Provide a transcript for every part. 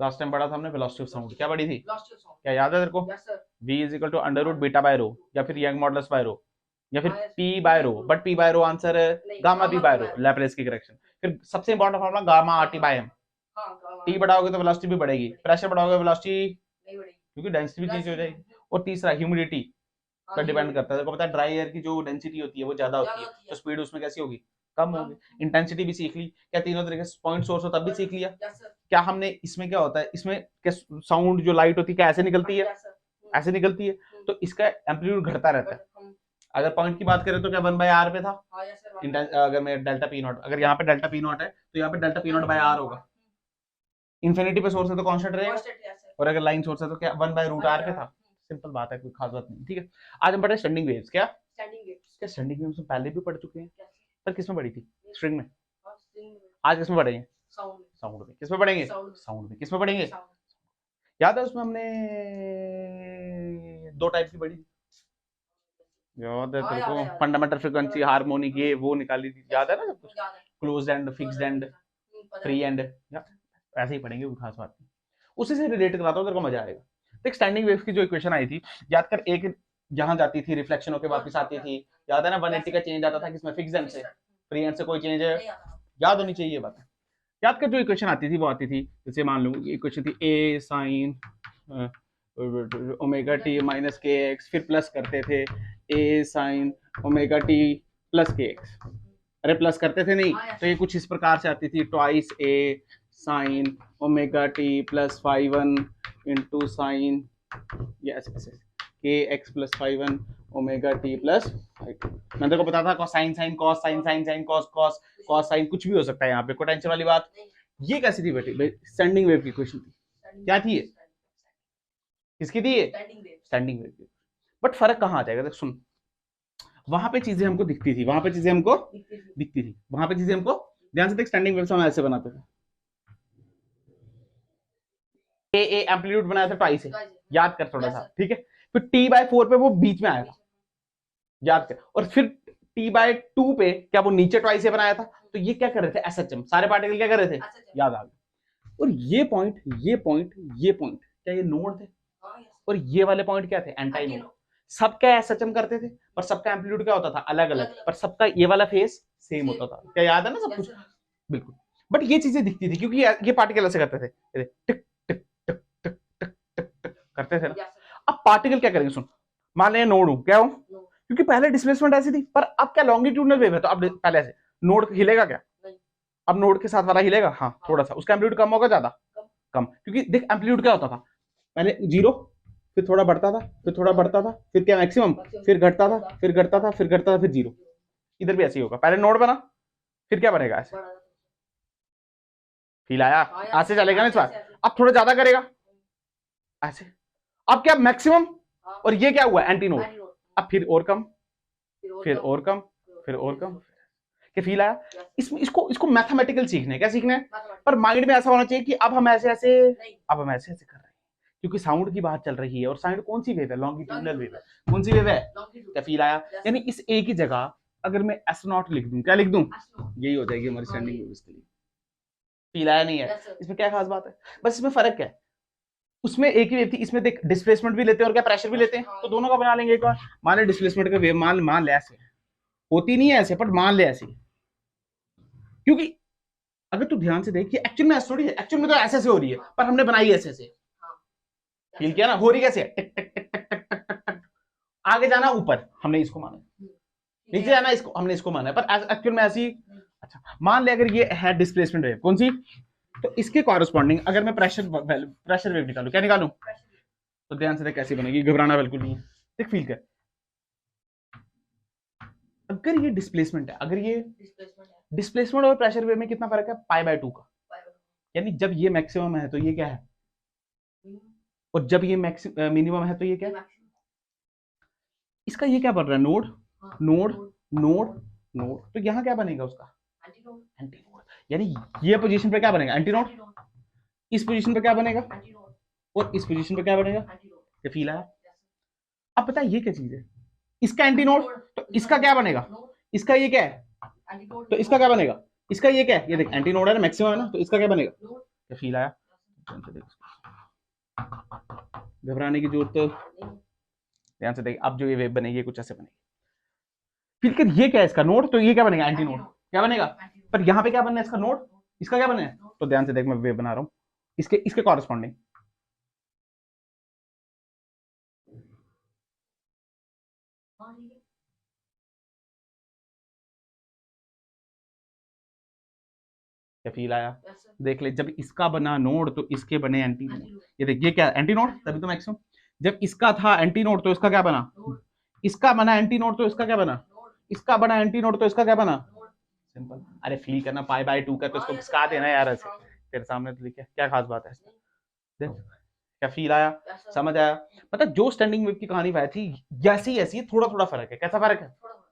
Last time पढ़ा था हमने वेलोसिटी ऑफ साउंड, क्या पढ़ी थी, वेलोसिटी ऑफ साउंड, क्या याद है तेरे को? Yes sir, v is equal to under root beta by rho, या फिर यंग मॉडुलस बाय रो, या फिर हाँ, yes. p by rho, but p by rho answer है नहीं, गामा p बाय रो, by rho. लैप्लेस की करेक्शन। फिर सबसे important formula gamma RT by m, हाँ, गामा t बढ़ाओगे तो वेलोसिटी भी बढ़ेगी, प्रेशर बढ़ाओगे वेलोसिटी नहीं बढ़ेगी, क्योंकि डेंसिटी भी चेंज हो Velocity जाएगी। और तीसरा ह्यूमिडिटी हाँ, पर डिपेंड humidity करता है, देखो पता है ड्राई एयर की जो डेंसिटी होती है वो ज्यादा होती है, तो स्पीड उसमें कैसी होगी, कम होगी। इंटेंसिटी भी सीख ली, क्या तीनों तरीके से पॉइंट सोर्स हो तब भी सीख लिया। यस सर, क्या हमने इसमें क्या होता है, इसमें क्या साउंड जो लाइट होती है क्या ऐसे निकलती है, यस सर, ऐसे निकलती है, तो इसका एम्पलीट्यूड घटता रहता है। हम अगर पॉइंट की बात करें तो क्या 1/r पे था, हाँ, यस सर, अगर मैं डेल्टा पी नॉट, अगर यहाँ पे डेल्टा पी नॉट है तो यहाँ पे delta P not by R होगा। इन्फिनिटी पे सोर्स है तो कांस्टेंट रहेगा, constant, yes sir, और अगर लाइन सोर्स है तो क्या 1/√r पे था। सिंपल बात है, कोई खास बात नहीं, ठीक है। आज हम पढ़े स्टैंडिंग वेव्स, क्या standing waves, क्या स्टैंडिंग वेव्स हम पहले भी पढ़ चुके हैं, yes sir, पर किसमें पढ़ी थी, स्ट्रिंग में। और string आज किसमें पढ़ेंगे, sound, साउंड में। किसमें पढ़ेंगे, sound, साउंड में। किसमें पढ़ेंगे, sound, याद है उसमें हमने 2 टाइप की पढ़ी थी, याद है हाँ, तेरे याद को, है, याद है। फंडामेंटल फ्रीक्वेंसी, हार्मोनिक, ये वो निकाली थी, याद है ना सब कुछ, याद है, closed end, fixed and, free and, ऐसे ही पढ़ेंगे, कोई खास बात नहीं। उसी से रिलेट कराता हूँ, तेरे को मजा आएगा। देख स्टैंडिंग वेव्स की जो इक्वेशन आई थी, याद कर, एक यहाँ जाती थी रिफ्लेक्शन होकर वापस आती थी, याद है ना, 180 का चेंज आता था किसमें, फिक्स्ड एंड से, फ्री एंड से कोई चेंज है, नहीं आता, याद होनी चाहिए बात। याद कर जो इक्वेशन आती थी वो आती थी, जैसे मान लो ये इक्वेशन थी a sine omega T minus के एक्स, फिर प्लस करते थे a sine omega T plus के एक्स, अरे प्लस करते थे नहीं, तो ये कुछ इस प्रकार से आती थी, twice a sine omega T plus 5 into sine, ये ऐसे ऐसे के X plus 5 omega T plus 5। मैंने तेरे को बताया था sine sine cos, sine sine sine cos cos, cos sine, कुछ भी हो सकता है यहाँ पे, कोई टेंशन वाली बात। ये कैसी थी बेटी, स्टैंडिंग वेव की क्वेश्चन थी, क्या थी ये, किसकी थी ये, स्टैंडिंग वेव की। बट फर्क कहाँ आ जाएगा, देख सुन, वहां पे चीजें हमको दिखती थी, वहां पे चीजें हमको दिखती थी, वहां पे चीजें हमको, ध्यान से देख, स्टैंडिंग वेव हम ऐसे बनाते थे, ए एम्पलीट्यूड बनाया था ट्वाइस से, याद कर थोड़ा सा, ठीक है। फिर t/4 पे वो बीच में आया था, याद कर, और फिर t/2 पे क्या वो नीचे ट्वाइस से बनाया था, तो ये क्या कर रहे थे, एसएचएम, सारे पार्टिकल क्या कर रहे थे, याद आ गया। और ये पॉइंट, ये पॉइंट, ये पॉइंट, क्या ये नोड थे, और ये वाले पॉइंट क्या थे, एंटी नोड। सबका एसएचएम करते थे, पर सबका एम्पलीट्यूड क्या होता था, अलग अलग, पर सबका ये वाला फेस सेम होता था, क्या याद है ना सब कुछ, बिल्कुल। बट ये चीजें दिखती थी क्योंकि ये पार्टिकल ऐसे करते थे, टिक टिक टिक टिक टिक टिक टिक करते थे ना। अब पार्टिकल क्या करेंगे, सुन, मान लें नोड हूं, क्या हूं, क्योंकि पहले डिस्प्लेसमेंट ऐसी थी, पर अब क्या लॉन्गिट्यूडनल वेव है, तो अब पहले ऐसे नोड हिलेगा क्या, अब नोड के साथ वाला हिलेगा, हाँ थोड़ा सा, उसका एम्पलीट्यूड कम होगा, ज्यादा कम, क्योंकि देख एम्पलीट्यूड क्या होता था, पहले 0, फिर थोड़ा बढ़ता था, फिर थोड़ा बढ़ता था, फिर क्या मैक्सिमम, फिर घटता था, फिर घटता था, फिर घटता था, फिर 0। इधर भी ऐसे ही होगा, पहले नोड बना, फिर क्या बनेगा, ऐसे फील आया, आज से चलेगा ना इस बार, अब थोड़ा ज्यादा करेगा ऐसे, अब क्या मैक्सिमम, और ये क्या हुआ, एंटी नोड, अब फिर और कम, फिर और कम, फिर और कम, क्या फील आया। इसमें इसको मैथमेटिकल सीखना है, क्या सीखना है, पर माइंड में ऐसा होना चाहिए कि अब हम ऐसे ऐसे, अब हम ऐसे ऐसे कर रहे हैं, क्योंकि साउंड की बात चल रही है, और साउंड कौन सी वेव है, लॉन्गिट्यूडनल वेव है, कौन सी वेव है, क्या फील आया। यानी इस ए की जगह अगर मैं एस्ट्रोनॉट लिख दूं, क्या लिख दूं, यही हो जाएगी हमारी स्टैंडिंग वेव के लिए। फील आया नहीं है, इसमें क्या खास बात है, बस इसमें फर्क क्या है, उसमें एक ही वेव थी, इसमें देख डिस्प्लेसमेंट भी लेते हैं और क्या प्रेशर भी लेते हैं, तो दोनों का बना लेंगे एक बार। मान ले डिस्प्लेसमेंट का वेव, मान ले ऐसे, होती नहीं है ऐसे, पर मान ले ऐसे, क्योंकि अगर तू ध्यान से देख कि एक्चुअल में ऐसे थोड़ी है, एक्चुअल में तो ऐसे ऐसे हो रही है, पर हमने बनाई ऐसे ऐसे, फील किया ना, हो रही कैसे, टिक टिक टिक टिक टिक टिक टिक, आगे जाना ऊपर, हमने इसको माना, नीचे जाना इसको, हमने इसको माना, पर एक्चुअल में ऐसी। अच्छा मान ले अगर ये है डिस्प्लेसमेंट वेव, कौन सी, तो इसके कॉरेस्पॉन्डिंग अगर मैं प्रेशर वेव निकालू, क्या निकालू, तो ध्यान से देख कैसी बनेगी, घबराना बिल्कुल नहीं है, देख फील कर, अगर ये डिस्प्लेसमेंट है, अगर ये डिस्प्लेसमेंट और प्रेशर वेव में कितना फर्क है, π/2 का, यानी जब ये मैक्सिमम है तो ये क्या है, और जब ये मिनिमम है तो ये क्या है, इसका ये क्या बन रहा है, नोड नोड नोड नोड, तो यहाँ क्या बनेगा उसका, एंटी नोड, यानी ये पोजीशन पे क्या बनेगा, एंटी नोड, इस पोजीशन पे क्या बनेगा, और इस पोजीशन पे क्या बनेगा, ये फील आया। अब पता है ये क्या चीज है, इसका एंटी नोड, तो इसका क्या बनेगा, इसका ये क्या है, तो इसका क्या बनेगा, इसका ये क्या है, ये देख एंटी नोड है ना, मैक्सिमम है ना, तो इसका क्या बनेगा, ये फील आया। घबराने की जरूरत तो ध्यान से देख, अब जो ये वेव बनेगी कुछ ऐसे बनेगी। फिर ये क्या है इसका नोड, तो ये क्या बनेगा एंटी नोड, क्या बनेगा, पर यहाँ पे क्या बनना है इसका नोड, इसका क्या बनना है, तो ध्यान से देख मैं वेव बना रहा हूँ इसके कॉरेस्पॉन्डिंग। क्या फील आया, देख ले जब इसका बना नोड तो इसके बने एंटी नोड। ये देख ये क्या एंटी नोड, तभी तो मैक्सिमम। जब इसका था एंटी नोड तो इसका क्या बना, इसका बना एंटी नोड तो इसका क्या बना, इसका बना एंटी नोड तो इसका क्या बना, सिंपल। अरे फील करना पाई बाय 2 का तो इसको घिसका देना यार ऐसे, तेरे सामने तो लिखा क्या खास बात है इसमें, देख क्या फील आया, समझ आया। मतलब जो स्टैंडिंग वेव की कहानी वह थी जैसी ऐसी, थोड़ा थोड़ा फर्क है। कैसा फर्क है,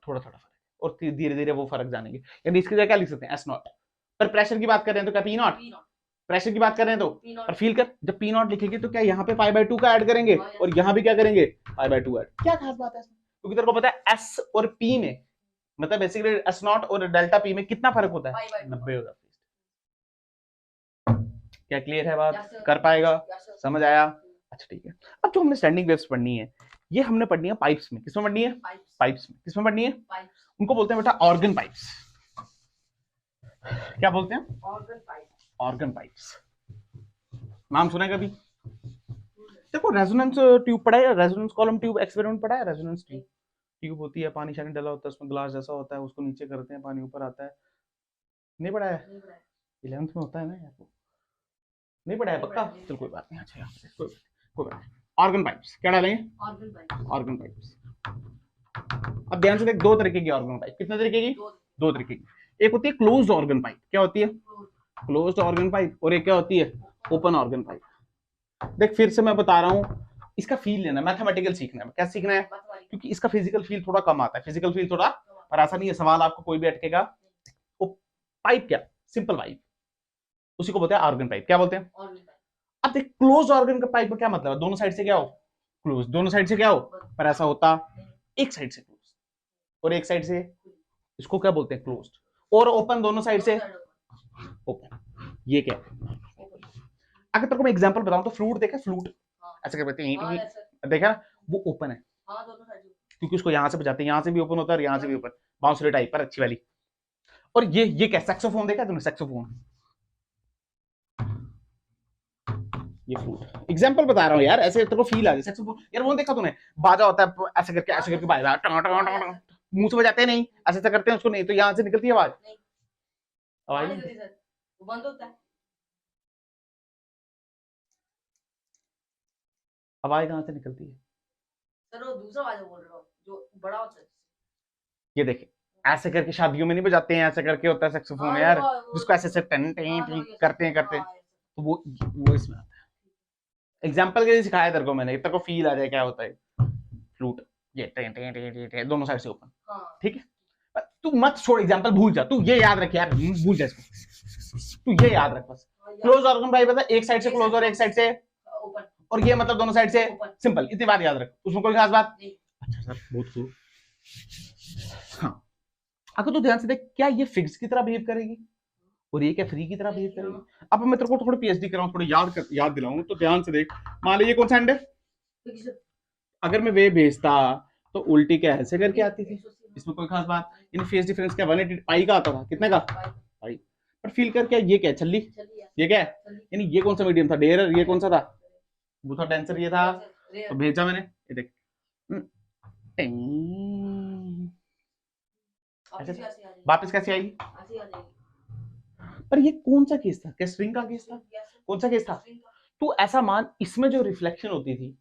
थोड़ा थोड़ा फर्क, और धीरे धीरे वो फर्क जानेंगे। यानी इसकी जगह क्या लिख सकते हैं एस नॉट, पर प्रेशर की बात कर रहे हैं तो क्या पी नॉट, प्रेशर की बात कर रहे हैं तो, पर फील कर जब पी नॉट लिखेंगे तो क्या यहाँ पे पाई बाय 2 का ऐड करेंगे और यहाँ भी क्या करेंगे पाई बाय 2 ऐड। क्या खास बात है इसमें, क्योंकि तेरे को पता है एस और पी में, मतलब बेसिकली एस नॉट और डेल्टा पी में कितना फर्क होता है, 90 होता है। क्या क्लियर है बात, कर पाएगा, समझ आया। अच्छा ठीक है, अब जो हमने स्टैंडिंग वेव्स पढ़नी है ये हमने पढ़नी है पाइप्स में। किसमें पढ़नी है, पाइप्स में। किसमें पढ़नी है, उनको बोलते हैं बेटा ऑर्गन पाइप्स। क्या बोलते हैं, ऑर्गन पाइप्स। नाम सुना है कभी, देखो रेजोनेंस ट्यूब पढ़ा है, रेजोनेंस कॉलम ट्यूब एक्सपेरिमेंट पढ़ा है। रेजोनेंस ट्यूब ट्यूब होती है, पानी शानी डाला होता है उसमें, ग्लास जैसा होता है, उसको नीचे करते हैं पानी ऊपर आता है, नहीं पढ़ा है, 11th में होता है ना यार, नहीं पढ़ा है पक्का, चल कोई बात नहीं। अच्छा कोई बात नहीं। ऑर्गन पाइप्स क्या डालेंगे, ऑर्गन पाइप्स। अब ध्यान से देख, दो तरीके की ऑर्गन पाइप, कितने तरीके की, दो तरीके की। एक होती है क्लोज्ड ऑर्गन पाइप, क्या होती है क्लोज्ड ऑर्गन पाइप, और एक क्या होती है ओपन ऑर्गन पाइप। देख फिर से मैं बता रहा हूँ, इसका फील लेना, मैथमेटिकल सीखना है। क्या सीखना है, क्योंकि इसका फिजिकल फील थोड़ा कम आता है, फिजिकल फील थोड़ा, पर ऐसा नहीं है सवाल आपको कोई भी अटकेगा। वो पाइप क्या, सिंपल पाइप, उसी को बोलते हैं ऑर्गन पाइप। क्या बोलते हैं, अब देख क्लोज ऑर्गन का पाइप का क्या मतलब है, दोनों साइड से क्या हो क्लोज, दोनों साइड से क्या हो, पर ऐसा होता एक साइड से क्लोज और एक साइड से, इसको क्या बोलते हैं क्लोज्ड, और ओपन दोनों साइड से ओपन। ये क्या है, अगर तेरे को मैं एग्जांपल बताऊं तो फ्लूट देखा, फ्लूट ऐसे क्या कहते हैं, देखा वो ओपन है क्योंकि उसको यहां से बजाते हैं, यहां से भी ओपन होता है और यहां से भी ओपन, बांसुरी टाइप पर अच्छी वाली। और ये क्या सैक्सोफोन देखा तुमने, सैक्सोफोन, ये फ्लूट एग्जांपल बता रहा हूं यार, ऐसे तेरे को फील आ जाए। सैक्सोफोन यार वो देखा तूने, बाजा होता है ऐसे करके बाजा मुंह से बजाते नहीं, ऐसे ऐसे करते हैं उसको, नहीं तो यहां से निकलती है आवाज, आवाज बंद होता है, आवाज कहां से निकलती है सर, वो दूसरा बाजा बोल रहा हूं जो बड़ा होता है। ये देखे ऐसे करके शादियों में नहीं बजाते हैं, ऐसे करके होता है सैक्सोफोन यार, जिसको ऐसे टन करते हैं तो वो इसमें आता है। एग्जांपल के लिए सिखाया तेरे को मैंने, तेरे को फील आ जाए क्या होता है फ्लूट, ये दोनों साइड से ओपन, ठीक है। तू मत छोड़ एग्जांपल, भूल जा, तू ये याद रख यार, भूल जा इसको, तू ये याद रख बस। क्लोज ऑर्गन पाइप है, एक साइड से क्लोज और एक साइड से ओपन, और ये मतलब दोनों साइड से सिंपल, इतनी बात याद रख, उसमें कोई खास बात नहीं। अच्छा सर बहुत खूब। हाँ अगर तू ध्यान से देख, क्या ये फिक्स की तरह बिहेव करेगी और ये क्या फ्री की तरह बिहेव करेगी। अब मैं तेरे को थोड़ी पीएचडी कराऊं, थोड़ी याद दिलाऊं, तो ध्यान से देख, मान ली ये कौन सा एंड है, अगर मैं वे भेजता तो उल्टी क्या ऐसे करके आती थी, इसमें कोई खास बात, इन फेस डिफरेंस क्या 180 पाई का आता था, कितने का पाई, पर फील कर क्या ये क्या छल्ली, ये क्या है, यानी ये कौन सा मीडियम था, डेयर, ये कौन सा था, वो था डेंसर, ये था, तो भेजा मैंने, ये देख वापस कैसे आएगी, पर ये कौन सा केस था, क्या स्ट्रिंग का केस था, कौन सा केस था, तू ऐसा मान इसमें जो रिफ्लेक्शन होती थी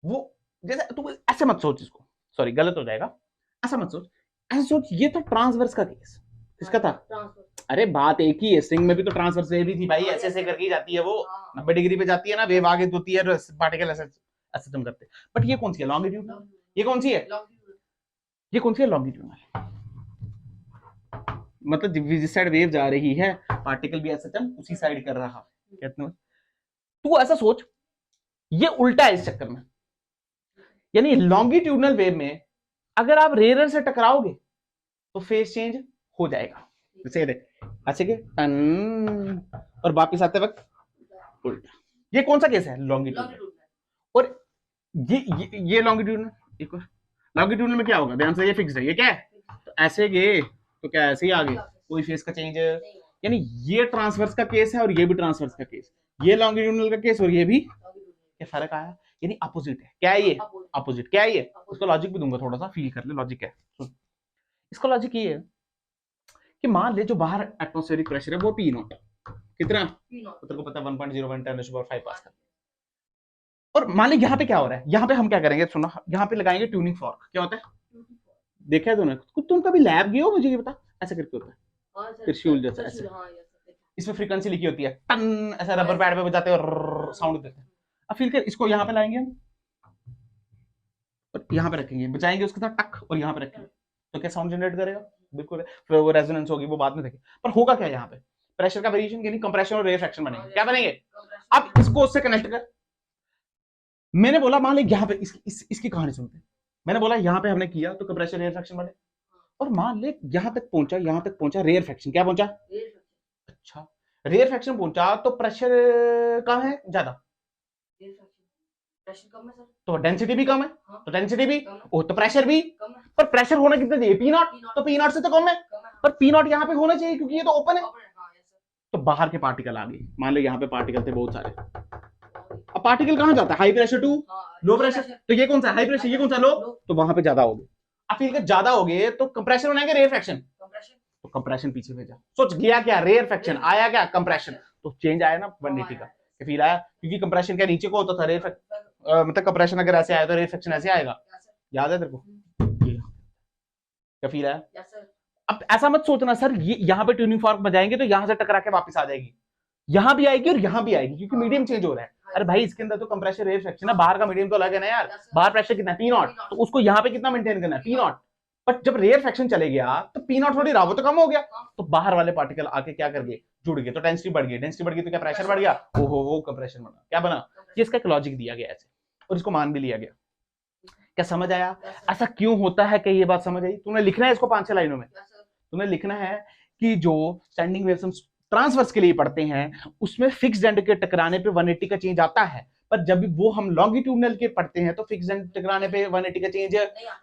वो, जैसे तू ऐसे मत सोच इसको, सॉरी गलत हो जाएगा, ऐसा मत सोच, ऐसे सोच ये था ट्रांसवर्स का केस, किसका था, अरे बात एक ही है, स्ट्रिंग में भी तो ट्रांसवर्स वेव भी थी भाई, ऐसे ऐसे करके जाती है वो, 90 डिग्री पे जाती है ना वेव, आगे होती है पार्टिकल ऐसे ऐसे तुम करते, बट ये कौन सी है लॉन्गिट्यूड, ये कौन सी है, ये कौन सी है लॉन्गिट्यूड, मतलब जिस साइड वेव जा रही है पार्टिकल भी ऐसा उसी साइड कर रहा है, तू ऐसा सोच ये उल्टा है इस चक्कर में, यानी लॉन्गिट्यूडनल वेव में अगर आप रेयर से टकराओगे तो फेस चेंज हो जाएगा, जैसे देख ऐसे के और वापस आते वक्त उल्टा। ये कौन सा केस है? लॉन्गिट्यूडनल। लॉन्गिट्यूडनल। और ये लॉन्गिट्यूडनल, एक और लॉन्गिट्यूडनल में क्या होगा? ध्यान से, ये फिक्स है, ये क्या है? तो ऐसे गए तो क्या ऐसे ही आगे, कोई फेस का चेंज, यानी ये ट्रांसवर्स का केस है और ये भी ट्रांसवर्स का केस, ये लॉन्गिट्यूडनल का केस और ये भी, क्या फर्क आया? यानी अपोजिट है। क्या है ये? अपोजिट। क्या है ये? उसको लॉजिक भी दूंगा, थोड़ा सा फील कर ले लॉजिक है। सुन, इसका लॉजिक ये है कि मान ले जो बाहर एटमॉस्फेरिक प्रेशर है वो पी नॉट, कितना? तेरे को पता है 1.01 10⁵ पास्कल। और मान ली यहाँ पे क्या हो रहा है, यहाँ पे हम क्या करेंगे, सुनो, यहाँ पे लगाएंगे ट्यूनिंग फॉर्क। क्या होता है? देखा है तूने? तुम कभी लैब गए हो? मुझे ये बता, ऐसा करके होता है त्रिशूल जैसा ऐसे, इसमें फ्रीक्वेंसी लिखी होती है, टन, ऐसा रबर पैड पे बजाते और साउंड देते हैं। अब फील कर, इसको यहाँ पे लाएंगे हम और यहाँ पे रखेंगे, बजाएंगे उसके साथ टक और यहाँ पे रखेंगे, तो क्या साउंड जनरेट करेगा? बिल्कुल। फिर वो रेजोनेंस होगी, वो बाद में देखें। पर होगा क्या यहाँ पे? प्रेशर का वेरिएशन, यानी कंप्रेशन और रेफ्रैक्शन बनेंगे। क्या बनेंगे? अब इसको उससे कनेक्ट कर। मैंने बोला मान ले यहाँ पे इसकी कहानी सुनते हैं। मैंने बोला यहाँ पे हमने किया तो कंप्रेशन रेफ्रैक्शन बने, और मान ले यहाँ तक पहुंचा रेफ्रैक्शन। क्या पहुंचा? अच्छा, रेफ्रैक्शन पहुंचा तो प्रेशर कम है ज्यादा, प्रेशर कम है सर, तो डेंसिटी भी कम है, तो डेंसिटी भी, कम है, ओ तो प्रेशर भी, कम है, पर प्रेशर होना कितना चाहिए? पी नॉट, तो पी नॉट से तो कम है, पर पी नॉट यहाँ पे होना चाहिए क्योंकि ये तो ओपन है। तो बाहर के पार्टिकल आ गए, मान लो यहाँ पे पार्टिकल थे बहुत सारे। अब पार्टिकल कहाँ जाता है? High pressure to low pressure, तो ये कौन सा हाई प्रेशर, ये कौन सा लो, तो वहां पे ज्यादा हो गए। अब फिर ज्यादा हो गए तो कंप्रेशन बनाएंगे रेफ्रैक्शन, तो कंप्रेशन पीछे भेजा। सोच गया क्या? रेफ्रैक्शन आया क्या? कंप्रेशन, तो चेंज आया ना 180 का, फील आया? क्योंकि कंप्रेशन क्या नीचे को होता था, मतलब कंप्रेशन अगर ऐसे आया तो रेफ्रैक्शन ऐसे आएगा, याद है तेरे को? क्या फील आया? अब ऐसा मत सोचना सर ये यहाँ पे ट्यूनिंग फॉर्क बजाएंगे तो यहाँ से टकरा के वापस आ जाएगी, यहाँ भी आएगी और यहाँ भी आएगी क्योंकि मीडियम चेंज हो रहा है। अरे भाई इसके अंदर तो कंप्रेशन रेफ्रैक्शन है, बाहर का मीडियम तो अलग है ना यार, बाहर प्रेशर कितना है? पी नॉट, तो उसको यहाँ पे कितना मेंटेन करना है? P not. बट जब रेफ्रैक्शन चले गया तो पी नॉट थोड़ी रहा, वो तो कम हो गया, तो बाहर वाले पार्टिकल आके क्या कर गए? जुड़ गए, तो डेंसिटी बढ़ गई, डेंसिटी बढ़ गई तो क्या प्रेशर बढ़ गया? ओहो कंप्रेशन बना। क्या बना? ये इसका लॉजिक दिया गया ऐसे, और इसको मान भी लिया गया। क्या समझ आया ऐसा क्यों होता है? कि ये बात समझ आई? तुमने लिखना है इसको 5-6 लाइनों में, तुम्हें लिखना है कि जो स्टैंडिंग वेव्स हम ट्रांसवर्स के लिए पढ़ते हैं उसमें फिक्स्ड एंड के टकराने पे 180 का चेंज आता है, पर जब वो हम लॉन्गिट्यूडनल के पढ़ते हैं तो फिक्स्ड एंड टकराने पे 180 का चेंज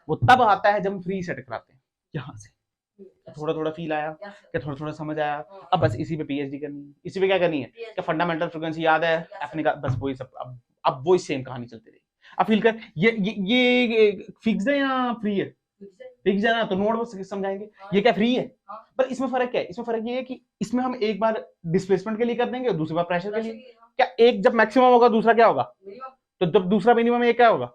वो तब आता है जब हम फ्री से टकराते हैं। यहाँ से थोड़ा थोड़ा फील आया क्या? थोड़ा थोड़ा समझ आया? अब बस इसी पे पीएचडी करनी है, इसी पे क्या करनी है? क्या फंडामेंटल फ्रीक्वेंसी याद है अपने का? बस वही सब, अब वही सेम कहानी चलती रही। अब फील कर, ये फिक्स्ड है या फ्री है? फिक्स है ना, तो नोड बस समझाएंगे। ये क्या फ्री है? पर इसमें फर्क क्या है? इसमें फर्क ये है कि इसमें हम एक बार डिस्प्लेसमेंट के लिए कर देंगे और दूसरी बार प्रेशर के लिए। क्या एक जब मैक्सिमम होगा दूसरा क्या होगा? तो जब दूसरा मिनिमम है, ये क्या होगा?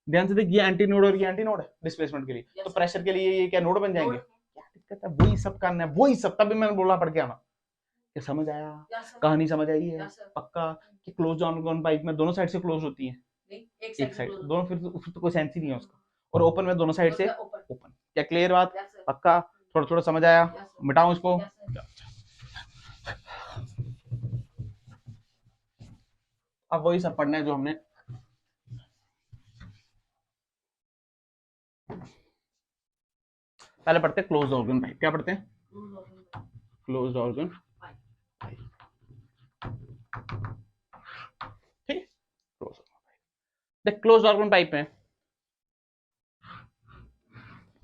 ध्यान से देख, ये एंटी नोड और ये एंटी नोड है डिस्प्लेसमेंट के लिए, तो प्रेशर के लिए ये क्या नोड बन जाएंगे? क्या दिक्कत है? वही सब करना है, वही सब, तभी मैंने बोला पढ़ के आना। क्या समझ आया? कहानी समझ आई है पक्का? कि क्लोज ऑन पाइप में दोनों साइड से क्लोज होती है, एक साइड दोनों, फिर तो कोई सेंस ही नहीं है उसका, और ओपन में दोनों साइड से ओपन। क्या क्लियर बात? पक्का? थोड़ा थोड़ा समझ आया? मिटाऊं इसको? अब वही सब पढ़ना है जो हमने पहले पढ़ते हैं। क्लोज ऑर्गन पाइप, क्या पढ़ते हैं? क्लोज ऑर्गन, ठीक है, क्लोज ऑर्गन पाइप में,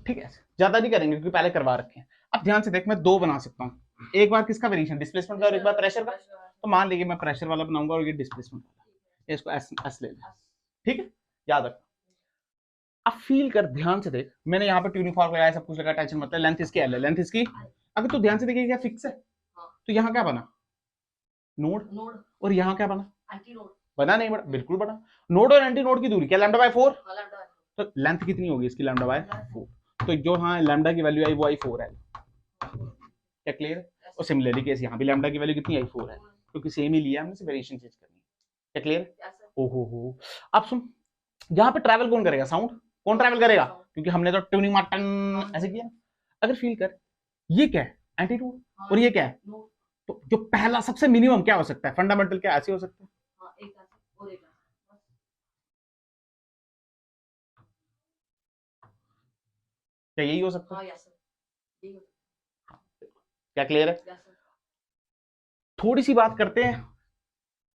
ठीक है, ज्यादा नहीं करेंगे क्योंकि पहले करवा रखे हैं। अब ध्यान से देख, मैं दो बना सकता हूँ, एक बार किसका वेरिएशन? डिस्प्लेसमेंट का, और एक बार प्रेशर का। तो मान लीजिए मैं प्रेशर वाला बनाऊंगा और ये डिस्प्लेसमेंट वाला, इसको एस ले लें, ठीक है, याद रखना। अब फील कर, ध्यान से देख, मैंने यहाँ पे ट्यूनिंग फॉर्क लगाया, सब कुछ लगा, टेंशन मतलब लेंथ इसकी एल है, लेंथ इसकी। अगर तो ध्यान से देखिए क्या फिक्स है, तो यहाँ क्या बना? नोड। और यहाँ क्या बना? Anti node. बना नहीं? बड़ा बिल्कुल बना। नोड और एंटी नोड की दूरी क्या? Lambda by 4। तो लेंथ कितनी होगी इसकी? Lambda by 4। तो जो हाँ लैम्डा की वैल्यू आई वो आई 4 है। क्या क्लियर है? और सिमिलरली केस यहाँ भी लैम्डा की वैल्यू कितनी आई? 4 है, क्योंकि सेम ही लिया हमने, सिर्फ वेरिएशन चेंज करनी है। क्या क्लियर? ओहो, अब सुन, यहाँ पे ट्रैवल कौन करेगा? साउंड। कौन ट्रैवल करेगा? क्योंकि हमने तो ट्यूनिंग मार्टन ऐसे किया। अगर फील कर, ये क्या है? एंटीट्यूड, और ये क्या है? तो जो पहला सबसे मिनिमम क्या हो सकता है? फंडामेंटल क्या ऐसे हो सकता है? क्या यही हो सकता है? क्या क्लियर है? थोड़ी सी बात करते हैं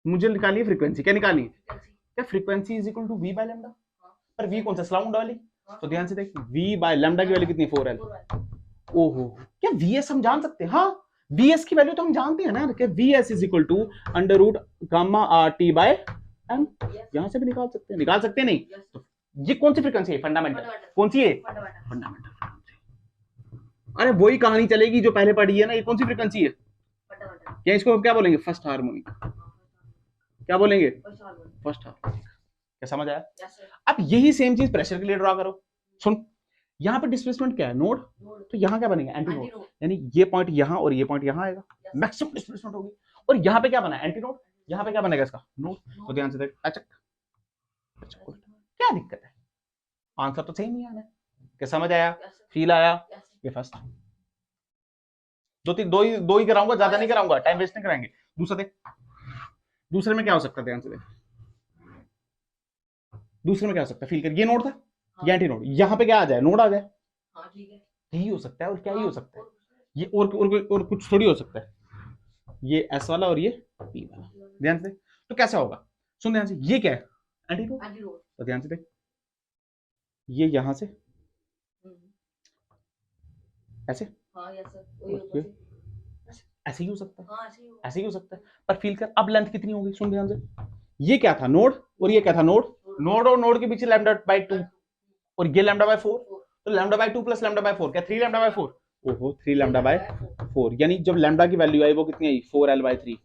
मुझे निकालिए फ्रीक्वेंसी, क्या निकाली? फ्रीक्वेंसी क्या frequency is equal to V by lambda, हाँ। पर वी कौन सा स्लाउंड वाली, हाँ। तो ध्यान से देख वी बाय लैम्डा की वैल्यू कितनी 4l। 4l ओहो, क्या वीएस हम जान सकते हैं? हाँ, वीएस की वैल्यू तो हम जानते हैं ना कि VS is equal to under root gamma R T by M. yes यहां से भी निकाल सकते हैं, निकाल सकते हैं नहीं? yes तो ये कौन सी फ्रीक्वेंसी है? फंडामेंटल। फंडामेंटल कौन सी है? Fundamental fundamental. अरे वही कहानी चलेगी जो पहले पढ़ी है ना। ये कौन सी फ्रीक्वेंसी है? फंडामेंटल क्या इसको हम क्या बोलेंगे? First harmonic. क्या बोलेंगे? First harmonic first harmonic. क्या समझ आया? यस सर अब यही सेम चीज प्रेशर के लिए ड्रा करो। सुन, यहाँ पे डिस्प्लेसमेंट क्या है? नोड। नोड तो यहाँ क्या बनेगा? Anti node. एंटी नोड यानी ये पॉइंट यहाँ और ये पॉइंट यहाँ आएगा, यस मैक्सिमम डिस्प्लेसमेंट होगी। और यहाँ पे क्या बना? Anti node. यहाँ पे क्या बनेगा इसका? नोड। तो ध्यान से देख, अच्छा क्या दिक्कत है? आंसर तो सेम ही आना है। क्या समझ आया? यस सर फील आया? यस ये फर्स्ट। दो ही कराऊंगा, ज्यादा नहीं कराऊंगा, टाइम वेस्ट नहीं कराएंगे। दूसरा देख, दूसरे में क्या हो सकता है? ध्यान से देख, दूसरे में क्या हो सकता है? फील कर, ये नोड था, ये एंटी नोड, यहाँ पे क्या आ जाए? नोड आ जाए। हाँ ठीक है यही हो सकता है, और क्या ही हो सकता है? और ये और कुछ थोड़ी हो सकता है। ये एस वाला और ये पी वाला। ध्यान से, तो कैसा होगा? सुन ध्यान से, ये क्या है? Anti node. एंटी नोड तो ध्यान से देख, ये यहां से ऐसे, हाँ यस सर वही और ऊपर ये से ऐसे ही हो सकता है, हाँ ऐसे ही होगा ऐसे ही हो सकता है। पर फील कर, अब लेंथ कितनी होगी? सुन ध्यान से, ये क्या था? नोड, और ये क्या था? नोड। नोड और नोड के पीछे लैम्डा बाय 2, और ये लैम्डा बाय 4। तो lambda by 2 plus lambda by 4, क्या 3 लैम्डा बाय 4? ओहो, 3 लैम्डा बाय 4। यानी जब लैम्डा की वैल्यू आई वो कितनी आई? 4l bye 3।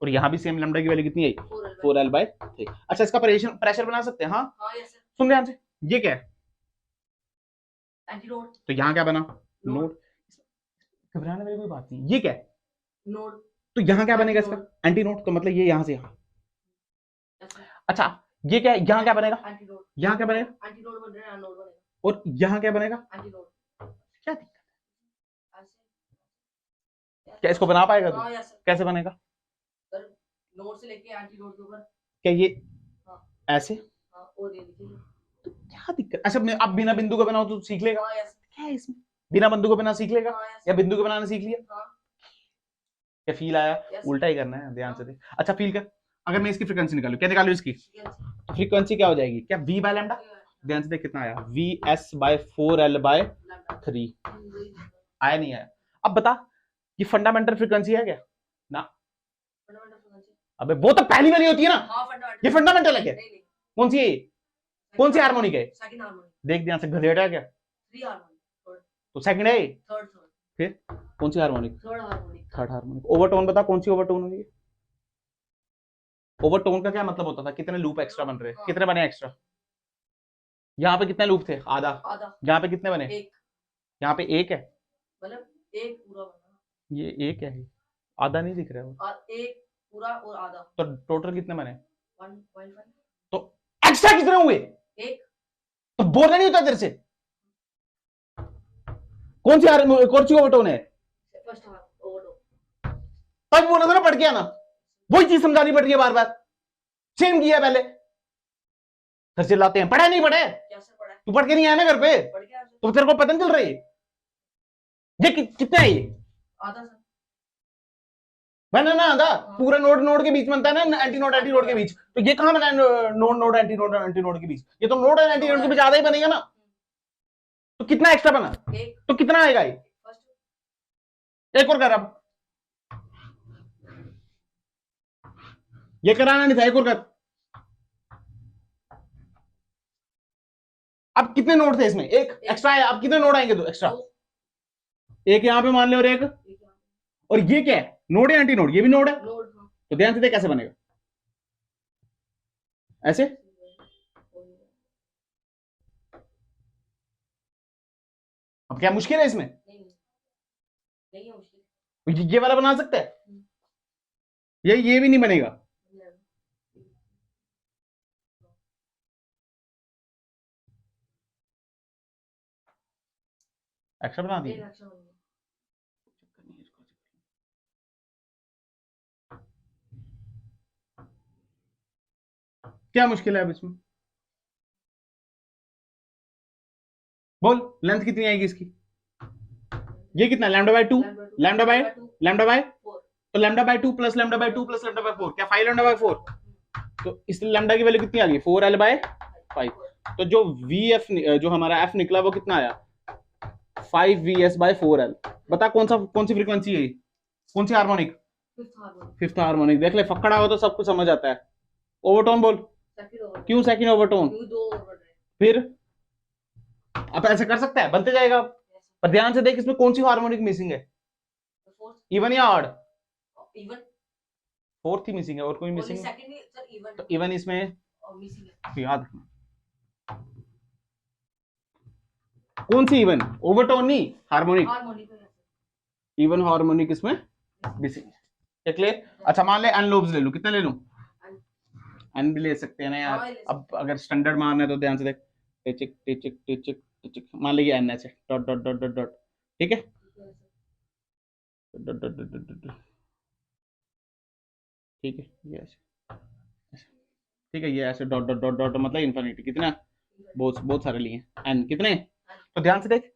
और यहाँ भी सेम लैम्डा की वैल्यू कितनी आई? 4l bye 3। अच्छा, इसका प्रेशर बना सकते हैं? हाँ। हाँ यस सर सुन ध्यान से, ये क्या है? एंटी नोड तो यहाँ क्या बना? Node node. घबराने वाली कोई बात नहीं। ये क्या है? नोड तो यहाँ क्या बनेगा इसका? Antinode। Anti node. तो मतलब ये यहाँ से यहाँ। यस सर अच्छा, ये क्या है? यहाँ क्या बनेगा? एंटी नोड यहाँ क्या बनेगा? एंटी नोड बन रहा है नोड बनेगा और यहाँ क्या बनेगा? एंटी नोड क्या दिक्कत है? ऐसे क्या इसको बना पाएगा तू? हाँ यस सर कैसे बनेगा? सर नोड से लेके एंटी नोड के ऊपर क्या ये हाँ ऐसे? हाँ और ये देखिए तो क्या दिक्कत? अच्छा, अब बिना बिंदु का बनाओ तो सीख लेगा? हाँ यस क्या है इसमें? बिना बिंदु का बना सीख लेगा, हाँ यस या बिंदु के बनाना सीख लिया? हाँ क्या फील आया? यस उल्टा ही करना है, ध्यान से देख। अच्छा, फील कर, अगर मैं इसकी फ्रीक्वेंसी निकालू, क्या निकालू इसकी? यस तो फ्रीक्वेंसी क्या हो जाएगी? क्या v बाय लैम्डा? ध्यान से देख कितना आया? vs बाय 4l बाय 3 आया, नहीं आया? अब बता, ये फंडामेंटल फ्रीक्वेंसी है क्या? ना। फंडामेंटल फ्रीक्वेंसी अबे वो तो पहली वाली होती है ना। हाँ फंडामेंटल ये फंडामेंटल है क्या? नहीं नहीं कौन सी है ये? कौन सी हार्मोनिक है? सेकंड हार्मोनिक देख ध्यान से, गधेड़ा है क्या? 3 हार्मोनिक तो सेकंड है ये। थर्ड फिर कौन सी harmonic? Third harmonic third harmonic. Overtone बता, कौन सी ओवरटोन होगी? ओवरटोन का क्या मतलब होता था? कितने लूप एक्स्ट्रा बन रहे हैं? कितने बने एक्स्ट्रा? यहाँ पे कितने लूप थे? आधा। आधा यहाँ पे कितने बने? एक यहाँ पे एक है, मतलब एक पूरा बना ये एक है, आधा नहीं दिख रहा है वो। और एक पूरा और आधा तो टोटल कितने बने? 1.5 तो एक्स्ट्रा कितने हुए? एक तो बोलना नहीं होता तेरे से? कौन सी ओवरटोन है? फर्स्ट हाफ ओवरडो तब बोला था ना, पढ़ के आना। वही चीज समझानी पड़ रही है बार बार, सेम किया पहले। घर चिल्लाते हैं, पढ़ा नहीं पढ़े? कैसे पढ़ा है तू पढ़ के नहीं आया ना घर पे, पढ़ के आया तो तेरे को पता नहीं चल रही? ये कितना है ये? आधा सर बना ना आधा? पूरा नोड नोड के बीच बनता है ना, एंटी नोड के बीच। तो ये कहां बना है नोड नोड एंटी नोड के बीच? ये तो नोड और एंटी नोड के बीच आधा ही बनेगा ना। तो कितना एक्स्ट्रा बना? एक तो कितना आएगा ये? फर्स्ट एक और कर, अब ये कराना नहीं था, एक और कर। अब कितने नोड थे इसमें? एक एक्स्ट्रा है, अब कितने नोड आएंगे? दो एक्स्ट्रा, एक यहां पे मान ले और एक, और ये क्या है? नोड या एंटी नोड? ये भी नोड है। नोड हाँ तो ध्यान से देख कैसे बनेगा, ऐसे। अब क्या मुश्किल है इसमें? नहीं नहीं है मुश्किल ये वाला बना सकते हैं, ये भी नहीं बनेगा। एक्स्ट्रा बना दिए। क्या मुश्किल है अब इसमें? बोल, लेंथ कितनी आएगी इसकी? ये कितना? लैम्डा बाय 2, लैम्डा बाय 4 तो lambda by 2 plus lambda by 2 plus lambda by 4 क्या 5 लैम्डा बाय 4। तो इस लैम्डा की वैल्यू कितनी आ गई 4l बाय 5। तो जो vf जो हमारा f निकला वो कितना आया 5vs बाय 4l। बता कौन सी फ्रीक्वेंसी है, कौन सी हार्मोनिक, फिफ्थ हार्मोनिक। देख ले फक्कड़ा हो तो सब कुछ समझ आता है। ओवरटोन बोल, क्यों सेकंड ओवरटोन। फिर अब ऐसे कर सकता है, बनते जाएगा। पर ध्यान से देख इसमें कौन सी हार्मोनिक मिसिंग है, इवन या ऑड। फोर्थ ही मिसिंग है और कोई मिसिंग है। तो इवन इसमें याद रखना कौन सी इवन, ओवरटोन नहीं हार्मोनिक। इवन हार्मोनिक इसमें मिसिंग है, क्लियर। अच्छा मान ले एन लोब्स ले लूं, कितने ले लूं, एन भी ले सकते हैं ना यार। अब अगर स्टैंडर्ड मान है तो ध्यान से देख, टिचिक टिचिक टिचिक टिचिक, मान लीजिए एन ऐसे dot dot dot dot dot, ठीक है, डॉट डॉट डॉट डॉट, ठीक है ये ऐसे, ठीक है ये ऐसे डॉट डॉट डॉट डॉट मतलब इन्फिनिटी। कितना, बहुत सारे लिए एन कितने। तो ध्यान से देख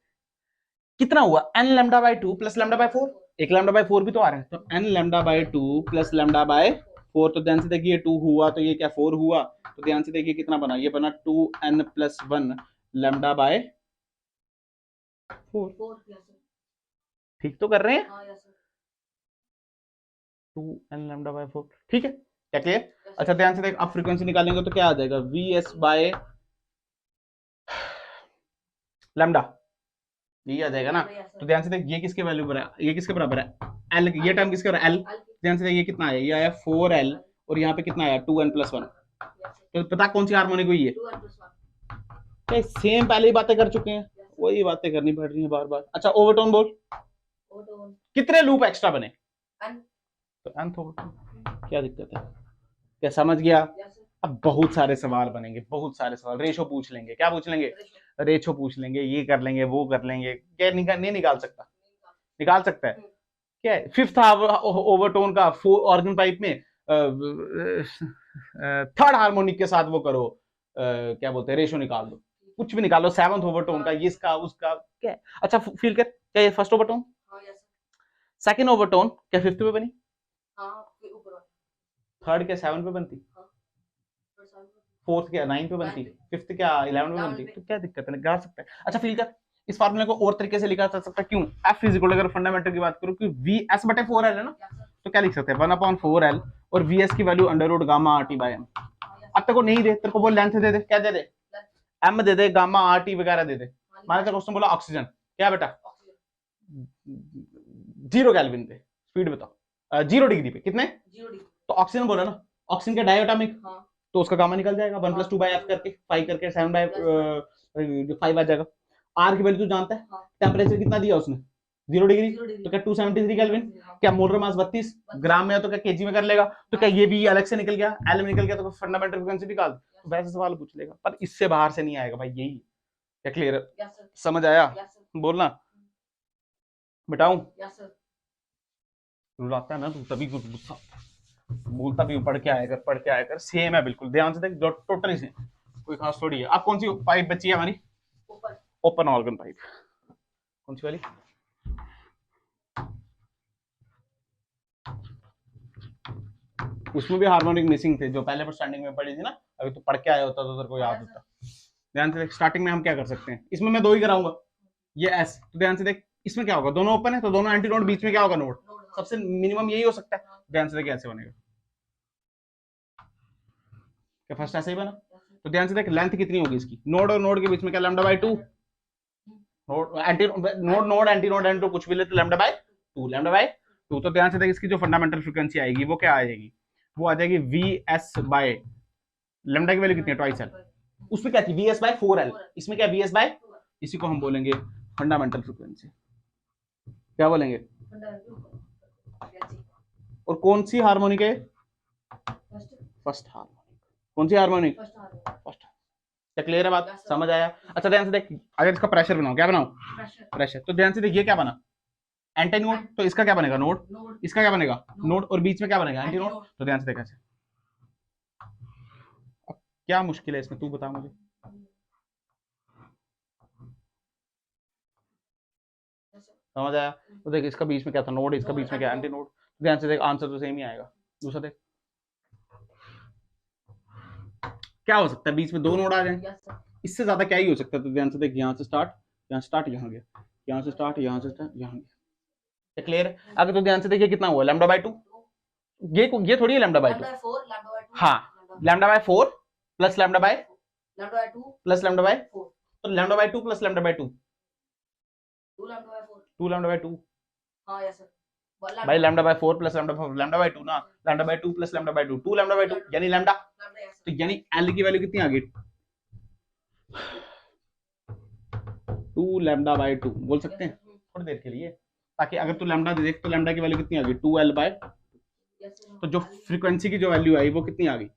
कितना हुआ N lambda by 2 plus lambda by 4, एक लैम्डा बाय 4 भी तो आ रहा है। तो N lambda by 2 plus lambda by 4। तो ध्यान से देखिए 2 हुआ तो ये क्या 4 हुआ। तो ध्यान से देखिए कितना बना, ये बना 2n प्लस 1 लैम्डा बाय 4। ठीक तो कर रहे हैं, 2n लैम्डा बाय 4, ठीक है क्या क्लियर। अच्छा ध्यान से देख अब फ्रीक्वेंसी निकालेंगे तो क्या आ जाएगा vs बाय लैम्डा, ये आ जाएगा ना। तो ध्यान से देख ये किसके वैल्यू बराबर है, ये किसके बराबर है एल, ये टर्म किसके बराबर है एल। ध्यान से देख ये कितना आया, ये आया 4l और यहाँ पे कितना आया 2n प्लस 1। तो पता कौन सी हार्मोनिक हुई है, क्या सेम पहले ही बातें कर चुके हैं, वही बातें करनी पड़ रही है बार बार। अच्छा ओवरटोन बोल, कितने लूप एक्स्ट्रा बने, तो nth ओवरटोन, क्या दिक्कत है, क्या समझ गया। अब बहुत सारे सवाल बनेंगे, बहुत सारे सवाल, रेशो पूछ लेंगे, क्या पूछ लेंगे, रेशो पूछ लेंगे, ये कर लेंगे वो कर लेंगे, क्या नहीं निकाल सकता, निकाल सकता है क्या है। फिफ्थ ओवरटोन का ऑर्गन पाइप में थर्ड हार्मोनिक के साथ वो करो, क्या बोलते हैं रेशो निकाल दो, कुछ भी निकालो। सेवंथ ओवरटोन का, इसका उसका क्या है। अच्छा फील कर, क्या ये फर्स्ट ओवरटोन, सेकंड ओवरटोन क्या फिफ्थ पे बनी, थर्ड क्या सेवन पे बनती, फोर्थ क्या 9 पे बनती, फिफ्थ क्या 11 पे बनती। तो क्या दिक्कत है, निकाल सकता है। अच्छा फील कर इस फार्मूले को और तरीके से लिखा जा सकता है, क्यों f इज इक्वल, अगर फंडामेंटल की बात करूं कि v s बटे 4l है ना, तो क्या लिख सकते हैं 1/4l और vs की value under root gamma R T by M. अब तेरे को नहीं दे, तेरे को वो लेंथ दे दे, क्या दे दे m दे दे, गामा आर टी वगैरह दे दे। मान लीजिए क्वेश्चन बोला ऑक्सीजन, क्या बेटा 0 केल्विन पे स्पीड बताओ, 0 डिग्री पे कितने, तो ऑक्सीजन बोला ना, ऑक्सीजन का डायटोमिक, तो उसका गामा निकल जाएगा 1 + 2 बाय एफ करके 5 करके 7 बाय 5 आ जाएगा। आर की वैल्यू तू जानता है, टेम्परेचर कितना दिया उसने 0 डिग्री, तो क्या 273 केल्विन, क्या मोलर मास 32 ग्राम में, तो क्या केजी में कर लेगा। तो क्या ये भी अलग से निकल गया, एल में निकल गया, तो फंडामेंटल फ्रीक्वेंसी निकाल। तो वैसे सवाल पूछ लेगा, पर इससे बाहर से नहीं आएगा भाई, यही क्या क्लियर समझ आया, बोलना बताऊं, रुलाता है ना तू तभी गुस्सा, बोलता भी पढ़ के आया कर, सेम है बिल्कुल, ध्यान से देख टोटली सेम, कोई खास थोड़ी है। अब कौन सी पाइप बची है हमारी, ओपन ऑर्गन पाइप, कौन सी वाली, उसमें भी हार्मोनिक मिसिंग थे जो पहले पर स्टैंडिंग में पड़ी थी ना, अभी तो पढ़ के आया होता तो तेरे को याद होता। ध्यान से देख स्टार्टिंग में हम क्या कर सकते हैं, इसमें मैं 2 ही कराऊंगा, ये एस, तो ध्यान से देख इसमें क्या होगा, दोनों ओपन है तो दोनों एंटी नोड, बीच में क्या होगा नोड, सबसे मिनिमम यही हो सकता है। ध्यान से देख कैसे बनेगा, क्या फर्स्ट ऐसे ही बना। तो ध्यान से देख लेंथ कितनी होगी इसकी, नोड और नोड के बीच में क्या lambda by 2, node anti node anti node anti कुछ भी ले तो लैम्डा बाय 2। तो ध्यान से देख इसकी जो फंडामेंटल फ्रीक्वेंसी आएगी वो क्या आ जाएगी, वो आ जाएगी vs बाय लैम्डा की वैल्यू कितनी है ट्वाइस एल, उसमें क्या थी vs बाय 4l, इसमें क्या vs बाय, इसी को हम बोलेंगे फंडामेंटल फ्रीक्वेंसी, क्या बोलेंगे। और कौन सी हार्मोनिक है, फर्स्ट हार्मोनिक, कौन सी हार्मोनिक, फर्स्ट। क्या क्लियर है बात, समझ आया। अच्छा ध्यान से देख अगर इसका प्रेशर बनाओ, क्या बनाओ प्रेशर, तो ध्यान से देख ये क्या बना एंटी नोड, तो इसका क्या बनेगा नोड, इसका क्या बनेगा नोड, और बीच में क्या बनेगा एंटी नोड। तो ध्यान से देखा, अब क्या मुश्किल है इसमें तू बता मुझे, समझ आया। तो देख इसका बीच में क्या था नोड, इसका बीच में क्या एंटी नोड, ध्यान से देख, आंसर तो सेम ही आएगा। दूसरा देख क्या हो सकता है, बीच में दो नोड आ जाए, यस सर। इससे ज्यादा क्या ही हो सकता है। तो ध्यान से देख, यहाँ से स्टार्ट, यहाँ स्टार्ट, यहाँ गया, यहाँ से स्टार्ट, यहाँ से स्टार्ट, यहाँ गया। क्लियर है? अगर तो ध्यान से देखिए कितना हुआ, लैम्डा बाय 2। ये थोड़ी है lambda by 2। Lambda 4 lambda by 2। हाँ, lambda by 4 plus lambda by 2 plus lambda by 4। तो lambda by 2 plus lambda by 2, 2 lambda by 4। 2 lambda by 2। हाँ यस सर। भाई lambda by 4 plus lambda by 2 ना, lambda by 2 plus lambda by 2, 2 lambda by 2 यानी lambda. तो यानी L की value कितनी आ गई, 2 लैम्डा बाय 2 बोल सकते हैं थोड़ी देर के लिए, ताकि अगर तू लैम्डा देख तो लैम्डा की वैल्यू कितनी आ गई, 2l बाय, तो जो फ्रीक्वेंसी की जो वैल्यू आई वो कितनी आ गई,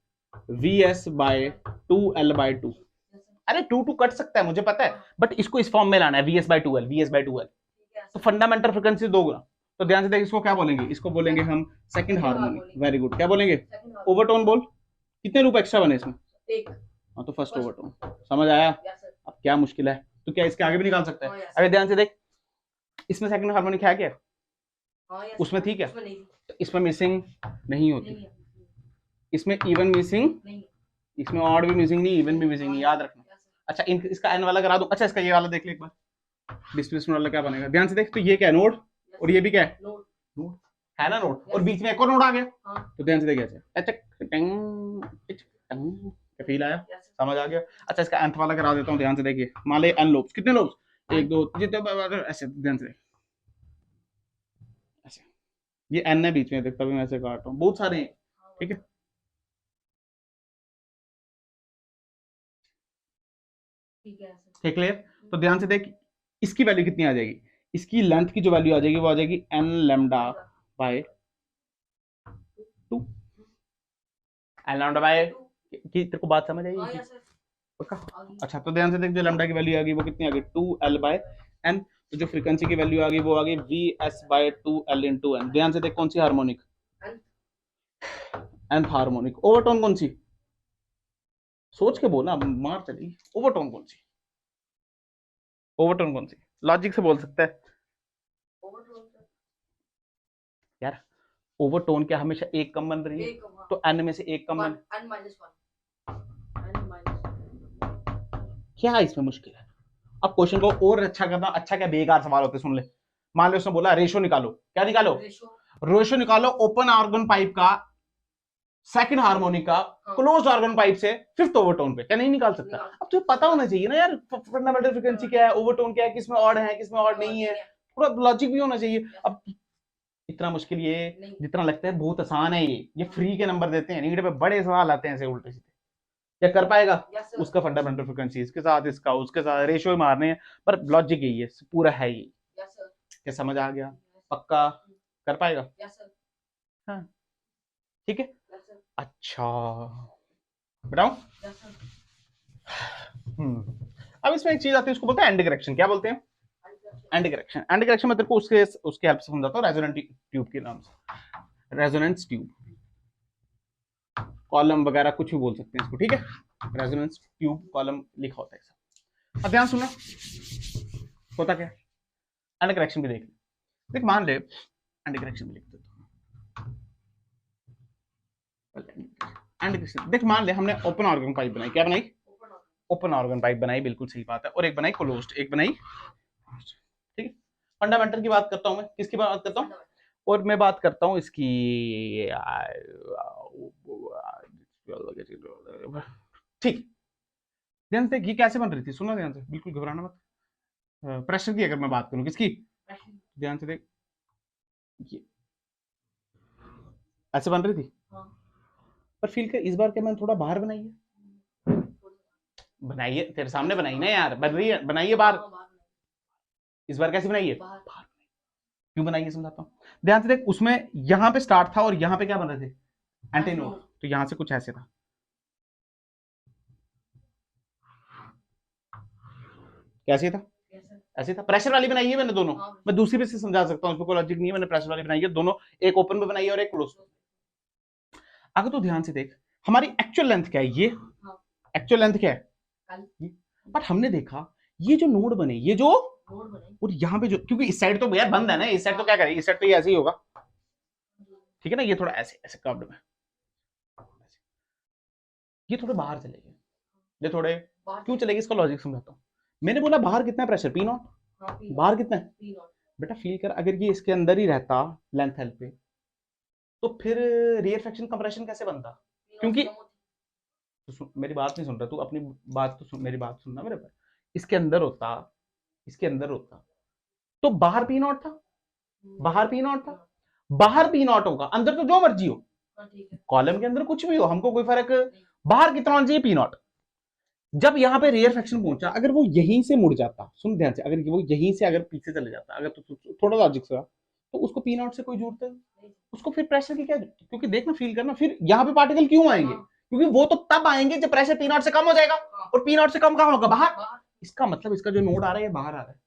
vs बाय 2l बाय 2। अरे 2 कट सकता है मुझे पता है, बट इसको इस फॉर्म में लाना है, vs bye 2l, vs bye 2l। तो फंडामेंटल फ्रीक्वेंसी दोगुना। तो ध्यान से देख, इसको क्या बोलेंगे, इसको बोलेंगे हम सेकंड हार्मोनिक। वेरी गुड, क्या बोलेंगे, ओवरटोन बोल। कितने रूप एक्स्ट्रा बने इसमें, एक। हाँ तो फर्स्ट ओवरटोन, समझ आया। अब क्या मुश्किल है, तो क्या इसके आगे भी निकाल सकता है। अगर ध्यान से देख, इसमें सेकंड हार्मोनिक है क्या, उसमें थी क्या, तो इसमें मिसिंग नहीं होती, इसमें इवन मिसिंग, इसमें ऑड भी मिसिंग नहीं, इवन भी मिसिंग नहीं, याद रखना। अच्छा इसका एन वाला करा दूं। अच्छा इसका ये वाला देख ले एक बार, डिस्प्लेसमेंट वाला क्या बनेगा, ध्यान से देख। तो ये क्या है, नोड, और ये भी क्या है, नोड है ना, नोड, और बीच में एक और नोड आ गया। तो ध्यान से देख ऐसे, क्या फील आया, समझ आ गया। अच्छा इसका nth वाला करा देता हूँ, ध्यान से देखिए। मान ले n लोब्स, कितने लोब्स, 1 2 जितने, ऐसे ध्यान से देख, ऐसे ये n है बीच में, देखता भी मैं ऐसे काट रहा हूँ, बहुत सारे हैं, ठीक है। ठीक, क्लियर। तो ध्यान से देख, इसकी वैल्यू कितनी आ जाएगी, इसकी लेंथ की जो वैल्यू आ जाएगी वो आ जाएगी n lambda by 2, n lambda by, की तेरे को बात समझ आई पक्का। अच्छा तो ध्यान से देख, जो लैम्डा की वैल्यू आ गई वो कितनी आ गई, 2l बाय n। तो जो फ्रीक्वेंसी की वैल्यू आ गई वो आ गई vs bye 2l into n। ध्यान से देख, कौन सी हार्मोनिक, nth हार्मोनिक। ओवरटोन कौन सी, सोच के बोलना, मार चली। ओवरटोन कौन सी, ओवरटोन कौन सी, लॉजिक से बोल सकता है यार। ओवरटोन क्या हमेशा एक कम बन रही है, तो n में से एक कम बन, क्या इसमें मुश्किल है। अब क्वेश्चन को और अच्छा करना, अच्छा क्या बेकार सवाल होते, सुन ले। मान लो उसने बोला रेशो निकालो, क्या निकालो, रेशो निकालो ओपन ऑर्गन पाइप का सेकंड हार्मोनिक का क्लोज्ड ऑर्गन पाइप से फिफ्थ ओवरटोन पे, क्या नहीं निकाल सकता। अब तुझे पता होना चाहिए ना यार, फंडामेंटल फ्रीक्वेंसी क्या है, ओवरटोन क्या है, किसमें ऑड है किसमें ऑड नहीं है, थोड़ा लॉजिक भी होना चाहिए। अब इतना मुश्किल ये जितना लगता है बहुत आसान है, ये फ्री के नंबर देते हैं, नीट पे बड़े सवाल आते हैं ऐसे उल्टे सीधे। क्या कर पाएगा, उसका फंडामेंटल फ्रीक्वेंसी इसके साथ, इसका उसके साथ रेशियो मारने हैं, पर लॉजिक यही है, पूरा है ये। क्या समझ आ गया, पक्का कर पाएगा, हाँ ठीक है। अच्छा बताओ, अब इसमें एक चीज आती है, उसको बोलते हैं एंटी करेक्शन। क्या बोलते हैं, एंटी करेक्शन। एंटी करेक्शन मैं तेरे को उसके हेल्प से समझाता हूँ, रेजोनेंट ट्यूब के नाम से, रेजोनेंस ट्यूब, कॉलम वगैरह कुछ भी बोल सकते हैं इसको, ठीक है। रेजोनेंस ट्यूब कॉलम लिखा होता है सब। अब ध्यान सुनना, होता क्या, एंटी करेक्शन भी देख देख, मान ले एंटी करेक्शन भी लिख देता हूँ। एंटी करेक्शन देख, मान ले हमने ओपन ऑर्गन पाइप बनाई, क्या बनाई, ओपन ऑर्गन पाइप बनाई, बिल्कुल सही बात है, और एक बनाई क्लोज्ड, एक बनाई, ठीक है। फंडामेंटल की बात करता हूं मैं, किसकी बात करता हूं, और मैं बात करता हूं इसकी, ठीक। ध्यान से ये कैसे बन रही थी, सुनो ध्यान से, बिल्कुल घबराना मत। प्रेशर की अगर मैं बात करूं, किसकी, ध्यान से देख, ये ऐसे बन रही थी, पर फील कर इस बार क्या मैंने थोड़ा बाहर बनाई है, बनाई है तेरे सामने बनाई ना यार, बन रही है, बनाई है बाहर, इस बार कैसे बनाई है, बाहर। क्यों बनाई है समझाता हूँ, ध्यान से देख, उसमें यहां पे स्टार्ट था और यहां पे क्या बन रहे थे, एंटीनोड। तो यहां से कुछ ऐसे था, कैसे था, ऐसे था। प्रेशर वाली बनाई है मैंने दोनों, मैं दूसरी पे से समझा सकता हूँ, इसमें कोई लॉजिक नहीं है, मैंने प्रेशर वाली बनाई है दोनों, एक ओपन में बनाई है और एक क्लोज। अगर तो ध्यान से देख, हमारी एक्चुअल लेंथ क्या है, ये एक्चुअल लेंथ क्या है, बट हमने देखा ये जो नोड बने, ये जो, और यहाँ पे जो, क्योंकि इस साइड तो यार बंद है ना, इस साइड तो क्या करें, इस साइड तो ये ऐसे ही होगा, ठीक है ना, ये थोड़ा ऐसे ऐसे कर्व्ड में, ये थोड़े बाहर चलेगी, ये थोड़े क्यों चलेगी, इसका लॉजिक समझाता हूँ। मैंने बोला बाहर कितना है प्रेशर, पी नॉट, बाहर कितना है, बेटा फील कर, अगर ये इसके अंदर ही रहता लेंथ एल पे, तो फिर रियरफेक्शन कंप्रेशन कैसे बनता, क्योंकि तो मेरी बात नहीं सुन रहा तू, अपनी बात तो सुन, मेरी बात सुनना मेरे पर, इसके अंदर होता, इसके अंदर होता तो बाहर पी नॉट था, बाहर पी नॉट था, बाहर पी नॉट होगा, अंदर तो जो मर्जी हो, कॉलम के अंदर कुछ भी हो, हमको कोई फर्क, बाहर कितना होना चाहिए, पी नॉट। जब यहाँ पे रियरफेक्शन पहुंचा, अगर वो यहीं से मुड़ जाता, सुन ध्यान से, अगर वो यहीं से अगर पीछे चले जाता, अगर तो थोड़ा लॉजिक से, तो उसको पी नॉट से कोई जरूरत है, उसको फिर प्रेशर की क्या, क्योंकि देखना फील करना, फिर यहाँ पे पार्टिकल क्यों आएंगे, क्योंकि वो तो तब आएंगे जब प्रेशर पी नॉट से कम हो जाएगा, और पी नॉट से कम कहाँ होगा, बाहर। इसका मतलब इसका जो नोड आ रहा है बाहर आ रहा है,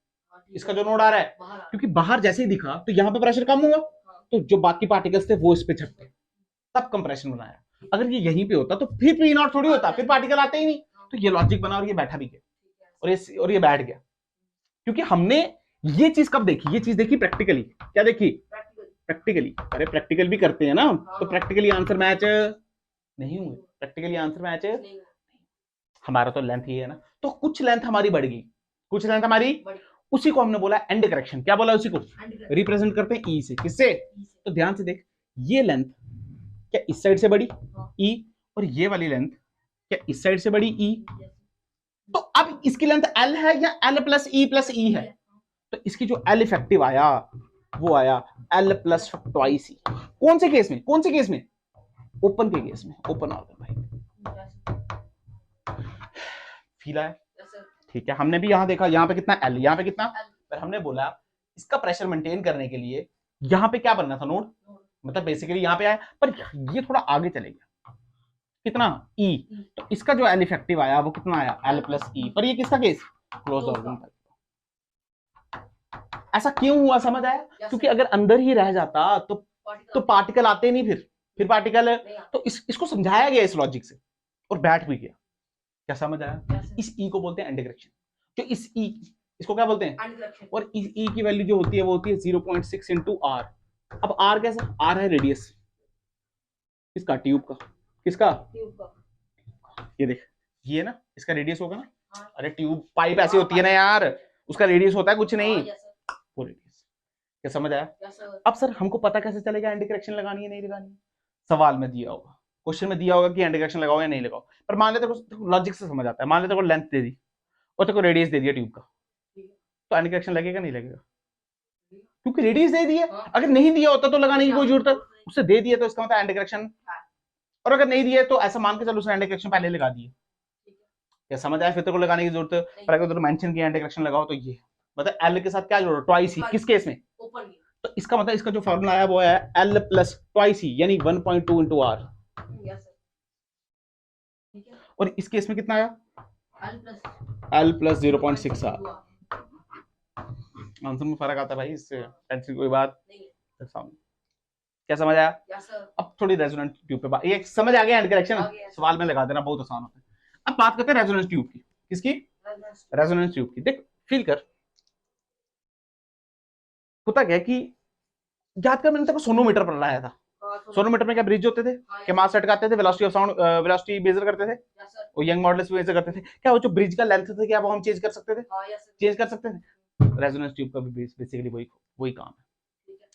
इसका जो नोड आ रहा है, क्योंकि बाहर जैसे ही दिखा तो यहाँ पे प्रेशर कम हुआ, तो जो बाकी पार्टिकल्स थे वो इस पे छपते, तब कंप्रेशन बनाया। अगर ये यहीं पे होता तो फिर पी नॉट थोड़ी होता, फिर पार्टिकल आते ही नहीं। तो ये लॉजिक बना और ये बैठा भी गया, और ये बैठ गया, क्योंकि हमने ये चीज कब देखी, ये चीज देखी प्रैक्टिकली, क्या देखी, प्रैक्टिकली, अरे प्रैक्टिकल भी करते हैं ना, तो प्रैक्टिकली आंसर मैच नहीं हुए, प्रैक्टिकली आंसर मैच, हमारा तो लेंथ ही है ना, तो कुछ लेंथ हमारी बढ़ गई, कुछ लेंथ हमारी, उसी को हमने बोला एंड करेक्शन, क्या बोला, उसी को रिप्रेजेंट करते हैं ई से, किससे, तो ध्यान से देख, ये लेंथ क्या इस साइड से बड़ी ई, और ये वाली लेंथ क्या इस साइड से बड़ी ई, तो अब इसकी लेंथ एल है या एल प्लस ई है, तो इसकी जो एल इफेक्टिव आया वो आया एल प्लस ट्वाइस ई, कौन से केस में, कौन से केस में, ओपन के केस में, ओपन ऑर्गन भाई, फील आया, ठीक है। हमने भी यहां देखा, यहाँ पे कितना एल, यहाँ पे कितना, पर हमने बोला इसका प्रेशर मेंटेन करने के लिए यहाँ पे क्या बनना था, नोड, मतलब बेसिकली यहाँ पे आया, पर ये थोड़ा आगे चले गया, कितना ई, तो इसका जो एल इफेक्टिव आया वो कितना आया, एल प्लस ई, पर ये किसका केस, क्लोज ऑर्गन का। ऐसा क्यों हुआ, समझ आया, क्योंकि अगर अंदर ही रह जाता तो पार्टिकल आते नहीं, फिर पार्टिकल, तो इसको समझाया गया इस लॉजिक से और बैठ भी गया, क्या समझ आया। इस ई को बोलते हैं एंड करेक्शन, जो इस ई, इसको क्या बोलते हैं, और इस ई की वैल्यू जो होती है वो होती है 0.6 इंटू आर। अब आर कैसा, आर है रेडियस किसका, ट्यूब का, किसका, ये देख, ये ना इसका रेडियस होगा ना, अरे ट्यूब पाइप ऐसी होती है ना यार, उसका रेडियस होता है कुछ नहीं, वो रेडियस, क्या समझ आया। अब सर हमको पता कैसे चलेगा एंटी करेक्शन लगानी है नहीं लगानी है, सवाल में दिया होगा, क्वेश्चन में दिया होगा कि एंटी करेक्शन लगाओ या नहीं लगाओ, पर मान लेते लॉजिक से समझ आता है, मान लेते को लेंथ दे दी और तेरे को रेडियस दे दिया ट्यूब का, तो एंटी करेक्शन लगेगा नहीं लगेगा, क्योंकि रेडियस दे दिया, अगर नहीं दिया होता तो लगाने की कोई जरूरत है, उससे दे दिया तो इसका मतलब एंटी करेक्शन, और अगर नहीं दिया तो ऐसा मान के चलो उसने एंटी करेक्शन पहले लगा दिए, क्या समझ आया, फिर तेरे को लगाने की जरूरत है, पर अगर तुमने मेंशन किया एंटी करेक्शन लगाओ तो ये मतलब एल के साथ क्या जोड़ो, ट्वाइस ही, किस केस में, तो इसका मतलब इसका जो फॉर्मूला आया वो है एल प्लस ट्वाइस ही, यानी 1.2 इंटू आर, और इस केस में कितना आया, एल प्लस 0.6 आर। आंसर में फर्क आता है भाई, इससे टेंशन कोई बात नहीं, क्या समझ आया। अब थोड़ी रेजोनेंस ट्यूब पे बात, ये समझ आ गया एंड करेक्शन, सवाल में लगा देना बहुत आसान होता है। अब बात करते हैं रेजोनेंस ट्यूब की, किसकी, रेजोनेंस ट्यूब की। देख फील कर, होता क्या कि याद कर मैंने तेरे को सोनोमीटर पढ़ाया था, सोनोमीटर में क्या ब्रिज होते थे, क्या मास सेट करते थे, velocity of sound, velocity measure करते थे, और यंग मॉडुलस मेजर करते थे, क्या वो जो ब्रिज का लेंथ था क्या वो हम चेंज कर सकते थे, चेंज कर सकते थे। रेजोनेंस ट्यूब का भी बेसिकली वही काम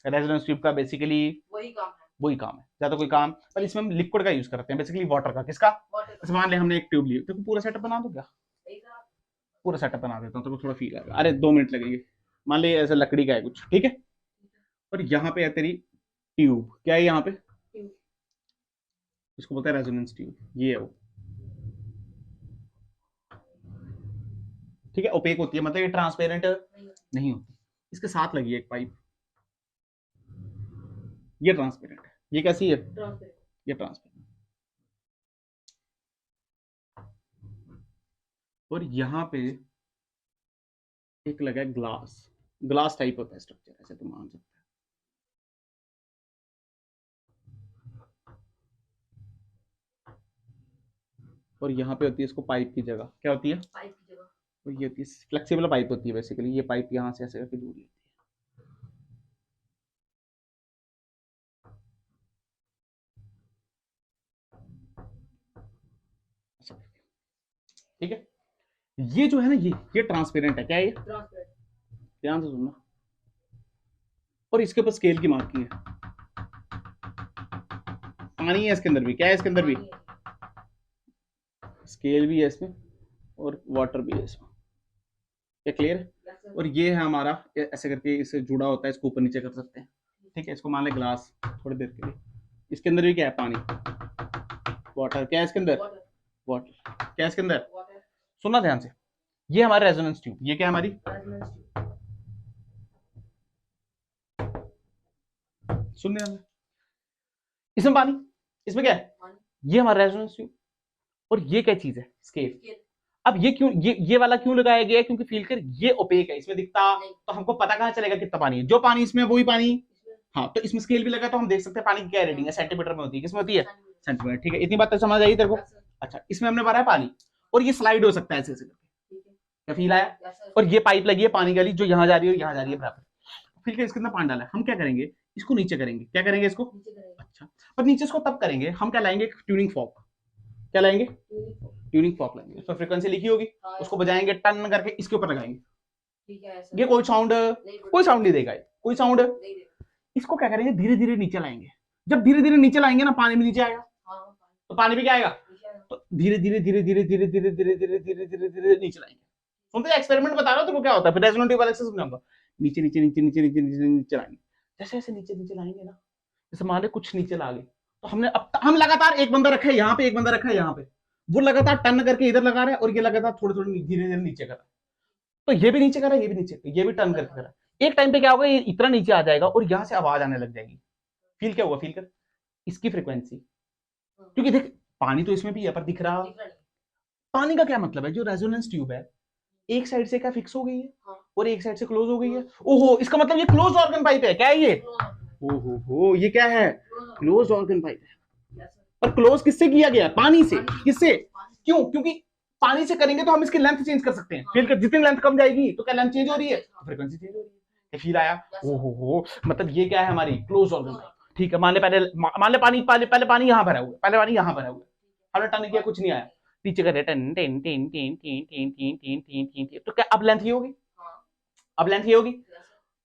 है, रेजोनेंस ट्यूब का बेसिकली वही काम है, ज्यादा कोई काम, पर इसमें हम लिक्विड का यूज करते हैं, बेसिकली वाटर का, किसका, जैसे मान ले हमने एक ट्यूब ली, तो पूरा सेटअप बना दो क्या, पूरा सेटअप बना देता हूँ तो थोड़ा फील आएगा, अरे 2 मिनट लगेंगे, मान ले ऐसा लकड़ी का है कुछ, ठीक है, और यहाँ पे है तेरी ट्यूब, क्या है यहाँ पे, इसको बोलते हैं रेजोनेंस ट्यूब, ये है वो, ठीक है, ओपेक होती है, मतलब ये ट्रांसपेरेंट नहीं होती, इसके साथ लगी है एक पाइप, ये ट्रांसपेरेंट है, ये कैसी है, ये ट्रांसपेरेंट, और यहाँ पे एक लगा है ग्लास, ग्लास टाइप होता है स्ट्रक्चर, ऐसे तो मान सकते हैं, और यहाँ पे होती है इसको पाइप की जगह, क्या होती है, पाइप की जगह, और ये होती है फ्लेक्सिबल पाइप होती है, बेसिकली ये पाइप यहाँ से ऐसे करके दूर लेती है, ठीक है, ये जो है ना, ये ट्रांसपेरेंट है, क्या है ये? ट्रांसपेरेंट। ध्यान से सुनना, और इसके ऊपर स्केल की मार्क की है, पानी है इसके अंदर भी, क्या है इसके अंदर भी? स्केल भी है इसमें और वाटर भी है इसमें, क्या क्लियर है? और ये है हमारा, ऐसे करके इससे जुड़ा होता है, इसको ऊपर नीचे कर सकते हैं, ठीक है। इसको मान ले ग्लास थोड़ी देर के लिए, इसके अंदर भी क्या है? पानी, वाटर, क्या है इसके अंदर? वाटर, क्या है इसके अंदर? सुनना ध्यान से, ये हमारा रेजोनेंस ट्यूब, ये क्या है हमारी? सुनने में, इसमें पानी, इसमें क्या है? ये हमारा रेजोनेंस ट्यूब, और ये क्या चीज है? स्केल। अब ये क्यों, ये वाला क्यों लगाया गया है? क्योंकि फील कर ये ओपेक है, इसमें दिखता तो हमको पता कहां चलेगा कितना पानी है? जो पानी इसमें वही पानी, हाँ, तो इसमें स्केल भी लगा तो हम देख सकते हैं पानी की क्या रीडिंग है, सेंटीमीटर में होती है, किसमें होती है? सेंटीमीटर, ठीक है, इतनी बात तो समझ आई तेरे को? अच्छा, इसमें हमने भरा है पानी, और ये स्लाइड हो सकता है ऐसे ऐसे करके, क्या फील आया? और ये पाइप लगी है पानी वाली, जो यहाँ जा रही है और यहाँ जा रही है बराबर, फिर क्या इसके अंदर पानी डाला है, हम क्या करेंगे? इसको नीचे करेंगे, क्या करेंगे इसको? अच्छा, पर नीचे इसको तब करेंगे, हम क्या लाएंगे? ट्यूनिंग फॉर्क, क्या लाएंगे? ट्यूनिंग फॉर्क लाएंगे, उस पर फ्रीक्वेंसी लिखी होगी, उसको बजाएंगे टन करके, इसके ऊपर लगाएंगे, ये कोई साउंड नहीं देगा, कोई साउंड। इसको क्या करेंगे? धीरे धीरे नीचे लाएंगे, जब धीरे धीरे नीचे लाएंगे ना, पानी भी नीचे आएगा, तो पानी भी क्या आएगा? तो धीरे धीरे धीरे धीरे धीरे धीरे धीरे धीरे धीरे धीरे धीरे नीचे लाएंगे। सुनते, एक्सपेरिमेंट बता रहा हूँ तो क्या होता है, फिर रेजोनेंस ट्यूब अलग से समझाऊंगा। नीचे नीचे नीचे नीचे नीचे नीचे नीचे लाएंगे, जैसे जैसे नीचे नीचे लाएंगे ना, जैसे मान ले कुछ नीचे ला गए, तो हमने अब हम लगातार एक बंदा रखा है यहाँ पे, एक बंदा रखा है यहाँ पे, वो लगातार टर्न करके इधर लगा रहा है, और ये लगातार थोड़ी थोड़ी धीरे धीरे नीचे कर रहा है, तो ये भी नीचे कर रहा है, ये भी नीचे, ये भी टर्न करके कर रहा है। एक टाइम पे क्या होगा, ये इतना नीचे आ जाएगा और यहाँ से आवाज आने लग जाएगी। फील क्या हुआ? फील कर इसकी फ्रीक्वेंसी, क्योंकि देख पानी तो इसमें भी है पर दिख रहा, पानी का क्या मतलब है? जो रेजोनेंस ट्यूब है, एक साइड से क्या फिक्स हो गई है और एक साइड से क्लोज हो गई है। ओहो, इसका मतलब ये क्लोज ऑर्गन पाइप है, क्या है ये? ओहो, ये क्या है? क्लोज ऑर्गन पाइप है, पर क्लोज किससे किया गया? पानी से। किससे? क्यों? क्योंकि पानी से करेंगे तो हम इसकी लेंथ चेंज कर सकते हैं, फील कर, जितनी लेंथ कम जाएगी तो क्या लेंथ चेंज हो रही है, फ्रीक्वेंसी चेंज हो रही है। फील आया? ओहो, मतलब ये क्या है? हमारी क्लोज ऑर्गन पाइप, ठीक है। मान ले पानी, पहले पानी यहाँ भरा हुआ है, पहले पानी यहाँ भरा हुआ है, हमने टर्न किया, कुछ नहीं आया, नीचे कर टन ten ten ten ten ten ten ten ten ten, तो क्या अब लेंथ ये होगी? अब लेंथ ये होगी।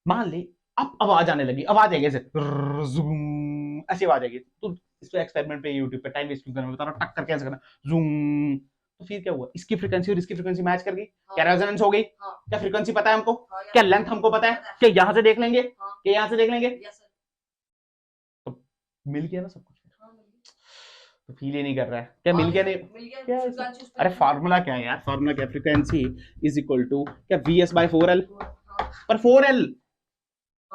मान ले अब आवाज आने लगी, आवाज आएगी ऐसे, ऐसी आवाज आएगी, तो इस पे एक्सपेरिमेंट पे यूट्यूब पे टाइम वेस्ट क्यों करना, बता रहा, टक करके ऐसे करना, जूम, तो फिर क्या हुआ? इसकी फ्रीक्वेंसी और इसकी फ्रीक्वेंसी मैच कर गई, क्या रेजोनेंस हो गई? क्या फ्रीक्वेंसी पता है हमको? क्या लेंथ हमको पता है? क्या यहाँ से देख लेंगे? क्या यहाँ से देख लेंगे? तो मिल गया ना सब कुछ, तो फील ही नहीं कर रहा है, क्या मिल गया? नहीं क्या है? अरे फार्मूला क्या है यार, फार्मूला क्या? फ्रीक्वेंसी इज इक्वल टू क्या, VS/4L, पर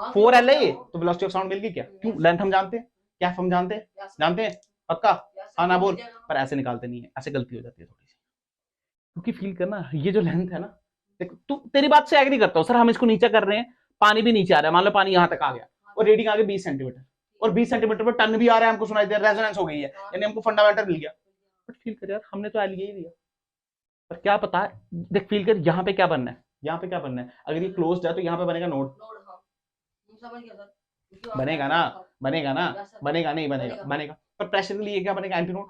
4L है, तो वेलोसिटी ऑफ साउंड मिल गई क्या? क्यों? लेंथ हम जानते हैं, क्या हम जानते हैं? जानते हैं पक्का? हाँ ना बोल। पर ऐसे निकालते नहीं है, ऐसे गलती हो जाती है थोड़ी सी, क्योंकि फील करना, ये जो लेंथ है ना, देख तू, तेरी बात से एग्री करता हूँ सर, हम इसको नीचे कर रहे हैं, पानी भी नीचे आ रहा है, मान लो पानी यहाँ तक आ गया और रीडिंग आ गई 20 सेंटीमीटर, और 20 सेंटीमीटर पर टन भी आ रहा है, हमको सुनाई दे रहा है, रेजोनेंस हो गई है, यानी हमको फंडामेंटल मिल गया। बट फील कर यार, हमने तो एल ही दिया, पर क्या पता है, देख फील कर, यहाँ पे क्या बनना है, यहाँ पे क्या बनना है, अगर ये क्लोज्ड है तो यहाँ पे बनेगा नोड, बनेगा ना, बनेगा ना, बनेगा नहीं बनेगा, बनेगा, पर प्रेशर के लिए क्या बनेगा? एंटी नोड,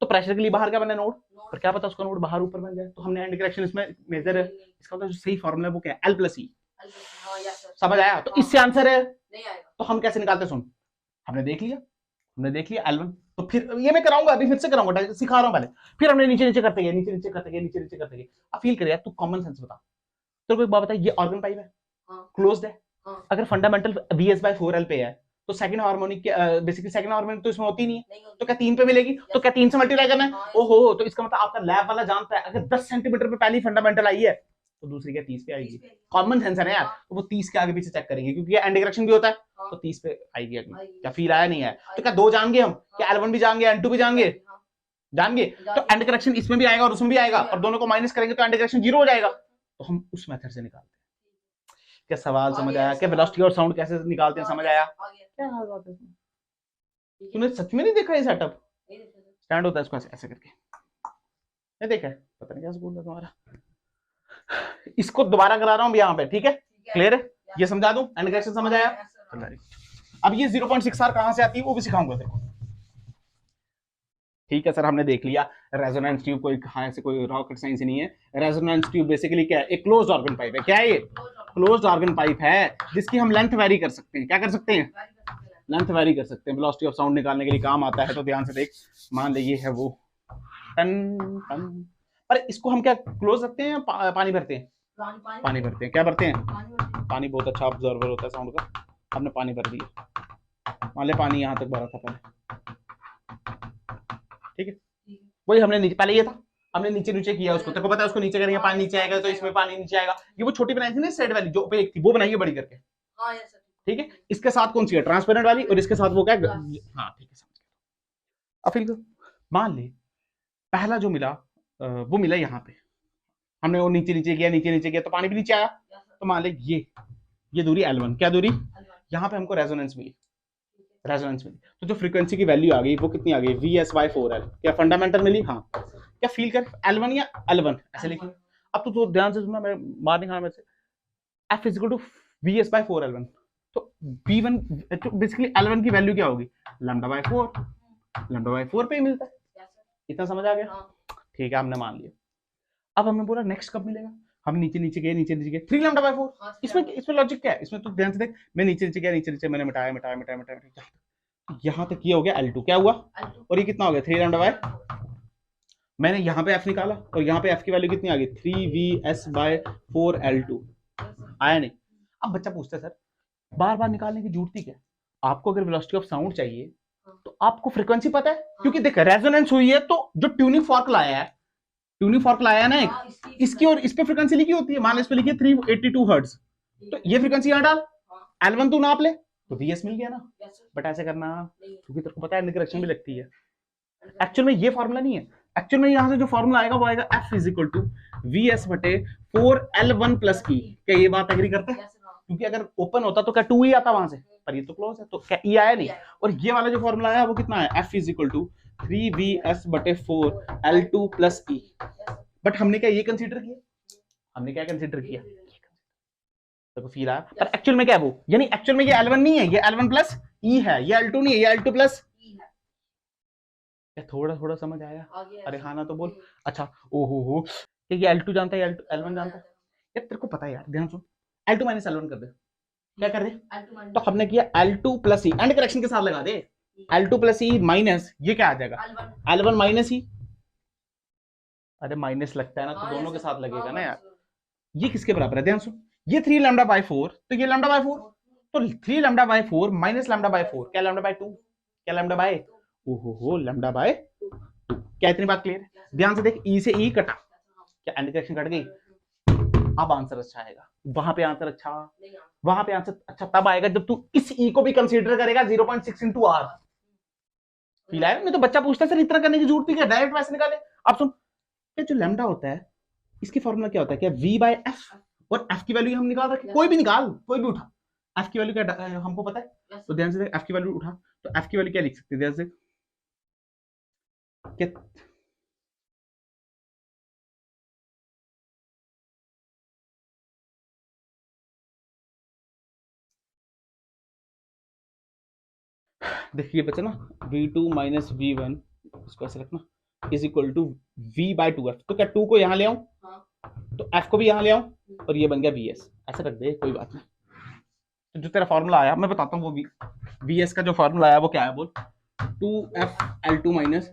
तो प्रेशर के लिए बाहर क्या बना? नोड, पर क्या पता उसका नोड बाहर ऊपर बन जाए, तो हमने एंटी करेक्शन इसमें मेजर है, इसका मतलब जो सही फॉर्मूला है वो क्या है? L+E, समझ आया? तो इससे आंसर है, तो हम कैसे निकालते? सुन, हमने देख लिया L1, तो फिर ये मैं कराऊंगा, अभी फिर से कराऊंगा, सिखा रहा हूं पहले, फिर हमने नीचे नीचे करते गए, नीचे नीचे करते गए, नीचे नीचे करते गए। अब फील कर यार, तू कॉमन सेंस बता, तो कोई बात बता, ये ऑर्गन पाइप है, क्लोज्ड है, अगर फंडामेंटल VS/4L पे है, तो second harmonic basically second harmonic तो इसमें होती नहीं है, तो क्या 3 पे मिलेगी? तो क्या 3 से मल्टीप्लाई करना है? ओहो, तो इसका मतलब आपका लैब वाला जानता है, अगर 10 सेंटीमीटर पे पहली फंडामेंटल आई है तो दूसरी क्या 30 पे आएगी? कॉमन सेंस है ना यार, तो वो 30 के आगे पीछे चेक करेंगे, क्योंकि ये एंटी करेक्शन भी होता है, तो 30 पे आएगी अगली। क्या फील आया? नहीं आया? तो क्या 2 जान गए हम, क्या L1 भी जान गए, N2 भी जान गए, तो एंटी करेक्शन इसमें भी आएगा और उसमें भी आएगा, और दोनों को माइनस करेंगे तो एंटी करेक्शन 0 हो जाएगा, तो हम उस मेथड से निकालते हैं। क्या सवाल समझ आया? क्या वेलोसिटी और साउंड कैसे निकालते हैं, समझ आया? क्या बात है, तूने सच में नहीं देखा ये सेटअप? स्टैंड होता है इसको ऐसे करके, नहीं देखा है? पता नहीं क्या स्कूल है तुम्हारा। इसको दोबारा करा रहा हूं यहाँ पे, ठीक है? क्लियर है? ये समझा दूं, एंड करेक्शन समझ आया? अब ये 0.6R कहां से आती है वो भी सिखाऊंगा तेरे को। ठीक है सर, हमने देख लिया रेजोनेंस ट्यूब कोई कहाँ से कोई रॉकेट साइंस नहीं है। रेजोनेंस ट्यूब बेसिकली क्या है, एक क्लोज्ड ऑर्गन पाइप है। क्या है ये? क्लोज्ड ऑर्गन पाइप है जिसकी हम लेंथ वेरी कर सकते हैं। क्या कर सकते हैं? लेंथ वेरी कर सकते हैं। वेलोसिटी ऑफ साउंड निकालने के लिए काम आता है। तो ध्यान से देख, मान लीजिए है वो टन टन, पर इसको हम क्या क्लोज रखते हैं या पानी भरते हैं? पानी भरते हैं। क्या भरते हैं? पानी बहुत अच्छा ऑब्जर्वर होता है साउंड का। हमने पानी भर दिया, मान ले पानी यहाँ तक भरा था पहले, ठीक है। वही हमने नीचे पहले ये था, हमने नीचे नीचे किया उसको। तेरे को पता है उसको नीचे करेंगे पानी नीचे आएगा, तो इसमें पानी नीचे आएगा। ये वो छोटी बनाई थी ना सेड वाली, जो पे एक थी, वो बनाई है बड़ी करके। ठीक है, इसके साथ कौन सी है? ट्रांसपेरेंट वाली, और इसके साथ वो क्या? हाँ ठीक है, समझ गया। अब फिर मान ले पहला जो मिला वो मिला यहाँ पे, हमने वो नीचे नीचे किया, नीचे नीचे किया, तो पानी भी नीचे आया। तो मान ले ये दूरी L1, क्या दूरी? यहाँ पे हमको रेजोनेंस मिली, रेजोनेंस मिली। तो जो फ्रीक्वेंसी की वैल्यू आ गई वो कितनी आ गई? VS/4L। क्या फंडामेंटल मिली? हाँ। क्या फील कर L1 या L1 ऐसे लिखेंगे। अब तो ध्यान से सुनना, मैं बाहर निकालना मेरे से। F is equal to VS/4L1। तो V1 बेसिकली L1 की वैल्यू क्या होगी? λ/4। λ/4 पे ही मिलता है। इतना समझ आ गया? ठीक है, हमने मान लिया। अब हमने बोला नेक्स्ट कब मिलेगा? हम नीचे नीचे गए, नीचे नीचे गए, 3 λ/4। इसमें लॉजिक क्या है? इसमें तो ध्यान से देख, मैं नीचे नीचे गया, नीचे नीचे मैंने मिटाया मिटाया मिटाया मिटाया, यहाँ तक ये हो गया L2। क्या हुआ? और ये कितना हो गया? 3 λ/। मैंने यहाँ पे F निकाला और यहाँ पे F की वैल्यू कितनी आ गई? 3VS/4L2। आया नहीं? अब बच्चा पूछता है सर बार बार निकालने की जरूरत क्या? आपको अगर वेलोसिटी ऑफ साउंड चाहिए तो आपको फ्रीक्वेंसी पता है, क्योंकि देख रेजोनेंस हुई है, तो जो ट्यूनिंग फॉर्क लाया है, ट्यूनिंग फॉर्क लाया है ना एक, इसकी और इस पे फ्रीक्वेंसी लिखी होती है। मान लो इस पे लिखी है 382 हर्ट्ज, तो ये फ्रीक्वेंसी यहाँ डाल, L1 तू नाप ले, तो VS मिल गया ना। बट ऐसे करना, क्योंकि तेरे को पता है एंड करेक्शन भी लगती है। एक्चुअल में ये फॉर्मूला नहीं है, एक्चुअल में यहाँ से जो फॉर्मूला आएगा वो आएगा F is equal to VS/4L1 plus E। क्या ये बात एग्री करते हैं? क्योंकि अगर ओपन होता तो क्या 2 ही आता वहां से, पर ये तो क्लोज है, तो क्या E आया नहीं। और ये वाला जो फॉर्मूला आया वो कितना है? F is equal to 3VS/4L2 plus E। But हमने क्या ये कंसीडर किया? हमने क्या कंसीडर किया? तो फील आया, पर एक्चुअल में क्या है वो? यानी एक्चुअल में ये L1 नहीं है, ये L1 प्लस E है, ये L2 नहीं है, ये L2 प्लस थोड़ा थोड़ा समझ आया? अरे हाँ ना तो बोल। अच्छा, ओहो हो, ये L2 जानता है, L1 जानता है यार? तेरे को पता है यार, ध्यान सुन, L2 माइनस L1 कर दे। क्या कर दे? तो हमने किया L2 plus E, and correction के साथ लगा दे। L2 प्लस E माइनस, ये क्या आ जाएगा? L1 minus E। अरे माइनस लगता है ना, तो दोनों के साथ लगेगा ना यार। ये किसके बराबर है? ध्यान सुन, ये 3 λ/4, तो ये λ/4, तो 3 λ/4 माइनस λ/4 क्या? λ/2। क्या? λ/, ओहो λ/2। क्या इतनी बात क्लियर है? ध्यान से देख, ई से ई कटा, क्या एंड करेक्शन कट गई? अब आंसर अच्छा आएगा। वहां पे आंसर अच्छा, वहां पे आंसर अच्छा तब आएगा जब तू इस ई को भी कंसीडर करेगा 0.6 इंटू आर। फील आया? नहीं तो बच्चा पूछता है सर इतना करने की जरूरत नहीं है, डायरेक्ट वैसे निकाले। अब सुन, ये जो लैम्डा होता है इसकी फॉर्मूला क्या होता है? क्या V/F, और F की वैल्यू हम निकाल रखे, कोई भी निकाल, कोई भी उठा, F की वैल्यू क्या हमको पता है। तो ध्यान से देख, F की वैल्यू उठा, तो F की वैल्यू क्या लिख सकते हैं? ध्यान से क्या, देखिए बच्चा ना, V2 माइनस V1, इसको ऐसे रखना, इज इक्वल टू V/2F। तो क्या 2 को यहाँ ले आऊं, तो F को भी यहाँ ले आऊं, और ये बन गया VS। ऐसे रख दे, कोई बात नहीं। तो जो तेरा फॉर्मूला आया मैं बताता हूँ, वो VS का जो फॉर्मूला आया वो क्या है बोल? 2FL2 माइनस,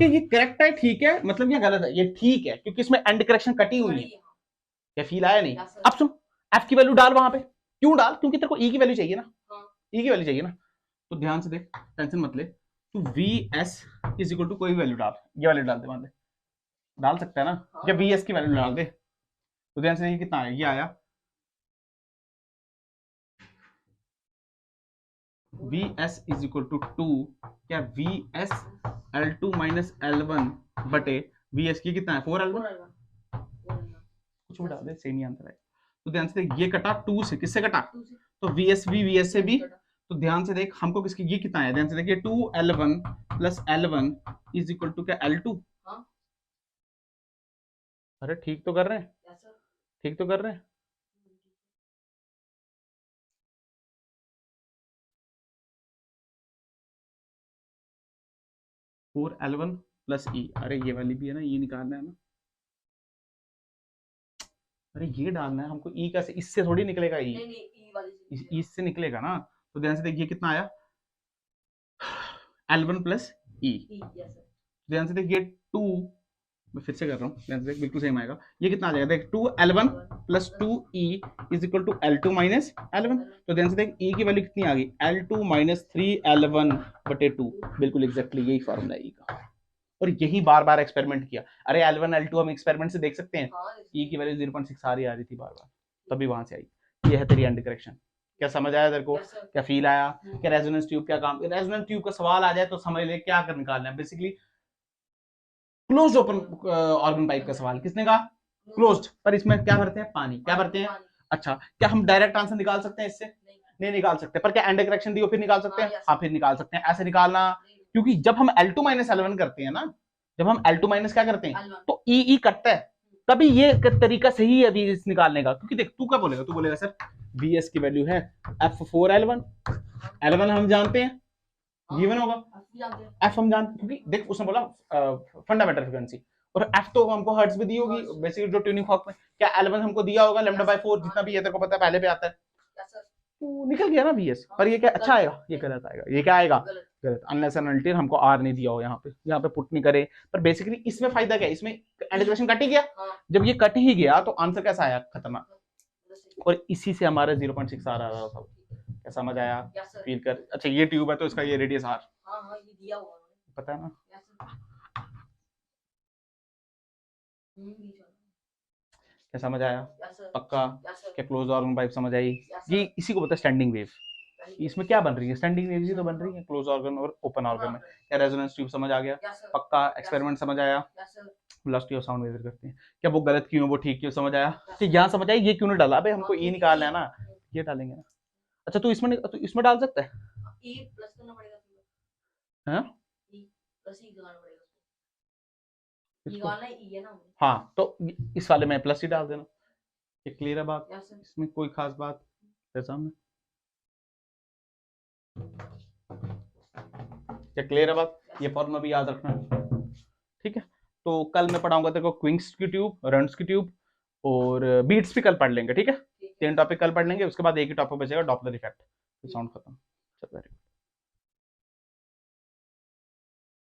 ये करेक्ट है, ठीक है, मतलब ये गलत है, ये ठीक है, क्योंकि इसमें एंड करेक्शन कटी हुई है। क्या फील आया नहीं? अब सुन, F की वैल्यू डाल वहां पे। क्यों डाल? क्योंकि तेरे को E की वैल्यू चाहिए ना, E की वैल्यू चाहिए ना। तो ध्यान से देख, टेंशन मत ले, तू VS इज इक्वल टू कोई भी वैल्यू डाल, ये वैल्यू डाल दे, मान ले, डाल सकता है ना, या VS की वैल्यू डाल दे। तो ध्यान से देखिए कितना आया, ये आया VS इज इक्वल टू 2, क्या VS L2 माइनस L1 बटे VS की कितना है? 4L1। कुछ भी डाल दे, सेम ही आंसर है। तो ध्यान से देख, ये कटा 2 से, किससे कटा? तो VS भी VS से भी। तो ध्यान से देख, हमको किसकी, ये कितना है? ध्यान से देखिए 2L1 plus L1 is equal to क्या? L2। अरे ठीक तो कर रहे हैं, ठीक तो कर रहे हैं। 4L1 प्लस ई, अरे ये वाली भी है ना, ये निकालना है ना, अरे ये डालना है हमको, ई कैसे, इससे थोड़ी निकलेगा ई, नहीं नहीं ई वाली से इस ई से निकलेगा ना। तो ध्यान से देखिए कितना आया, L1 प्लस ई, ई यस सर ध्यान से देखिए 2, मैं फिर से कर रहा हूँ, ध्यान से देख, बिल्कुल सेम आएगा, ये कितना आ जाएगा देख, 2L1 plus 2E is equal to L2 minus L1। तो ध्यान से देख E की वैल्यू कितनी आ गई, L2 माइनस 3L1 बटे 2, बिल्कुल एग्जैक्टली यही फॉर्मूला है E का, और यही बार बार एक्सपेरिमेंट किया। अरे L1 L2 हम एक्सपेरिमेंट से देख सकते हैं, हाँ E की वैल्यू 0.6 आ रही थी बार बार, तभी वहां से आई। ये है तेरी एंड करेक्शन। क्या समझ आया तेरे को, यस सर क्या फील आया, क्या रेजोनेंस ट्यूब क्या काम, रेजोनेंस ट्यूब का सवाल आ जाए तो समझ ले क्या कर निकालना है, basically closed open organ pipe का सवाल, किसने कहा क्लोज्ड, पर इसमें क्या भरते हैं, पानी, क्या भरते हैं। अच्छा, क्या हम डायरेक्ट आंसर निकाल सकते हैं इससे, नहीं निकाल सकते, पर क्या एंड करेक्शन दी हो फिर निकाल सकते हैं, हाँ फिर निकाल सकते हैं, ऐसे निकालना, क्योंकि जब हम L2 माइनस L1 करते हैं ना, जब हम L2 माइनस क्या करते हैं तो ई कटता है, तभी ये तरीका सही है अभी इस निकालने का। क्योंकि देख तू क्या बोलेगा, तू बोलेगा सर Vs की वैल्यू है F4L1, L1 हम जानते हैं गिवन होगा, F हम जानते, क्योंकि देख उसने बोला फंडामेंटल फ्रीक्वेंसी, और F तो हमको हर्ट्ज में दी होगी बेसिकली जो ट्यूनिंग फॉर्क में, क्या L1 हमको दिया होगा λ/4, जितना भी है तेरे को पता है पहले भी आता है, तो निकल गया ना Vs। पर ये क्या अच्छा आएगा, ये गलत आएगा, ये क्या आएगा गलत, अनलेस एंड अनटिल हमको R नहीं दिया हो, यहाँ पे पुट नहीं करे। पर बेसिकली इसमें फायदा क्या है, इसमें एंड इक्वेशन कट ही गया, जब ये कट ही गया तो आंसर कैसा आया, खतरनाक, और इसी से हमारा 0.6 आ रहा था। क्या समझ आया, फील कर। अच्छा ये ट्यूब है तो इसका ये रेडियस R, ये दिया हुआ है पता है ना, क्या समझ आया पक्का, क्या क्लोज ऑर्गन पाइप समझ आई, ये इसी को बोलते हैं स्टैंडिंग वेव। इसमें क्या बन रही है, स्टैंडिंग वेव ही तो बन रही है क्लोज ऑर्गन और ओपन ऑर्गन में। क्या रेजोनेंस ट्यूब समझ आ गया पक्का, एक्सपेरिमेंट समझ आया, वेलोसिटी ऑफ साउंड मेजर करते हैं, क्या वो गलत क्यों, वो ठीक क्यों, समझ आया, तो यहाँ समझ आया ये क्यों नहीं डाला, भाई हमको ये निकालना है ना, ये डालेंगे ना। अच्छा तू इसमें डाल सकता है, ई प्लस करना पड़ेगा, हाँ प्लस ई करना पड़ेगा, निकालना ई है ना, हाँ तो इस वाले में प्लस ही डाल देना, ये क्लियर है बात, इसमें कोई खास बात है सामने, क्या क्लियर है बात, ये फॉर्मूला भी याद रखना, ठीक है। तो कल मैं पढ़ाऊंगा तेरे को क्विंक्स की ट्यूब, रंट्स की ट्यूब, और बीट्स भी कल पढ़ लेंगे, ठीक है। 3 टॉपिक कल पढ़ लेंगे, उसके बाद एक ही टॉपिक बचेगा, डॉपलर इफेक्ट, साउंड खत्म। चल वेरी गुड।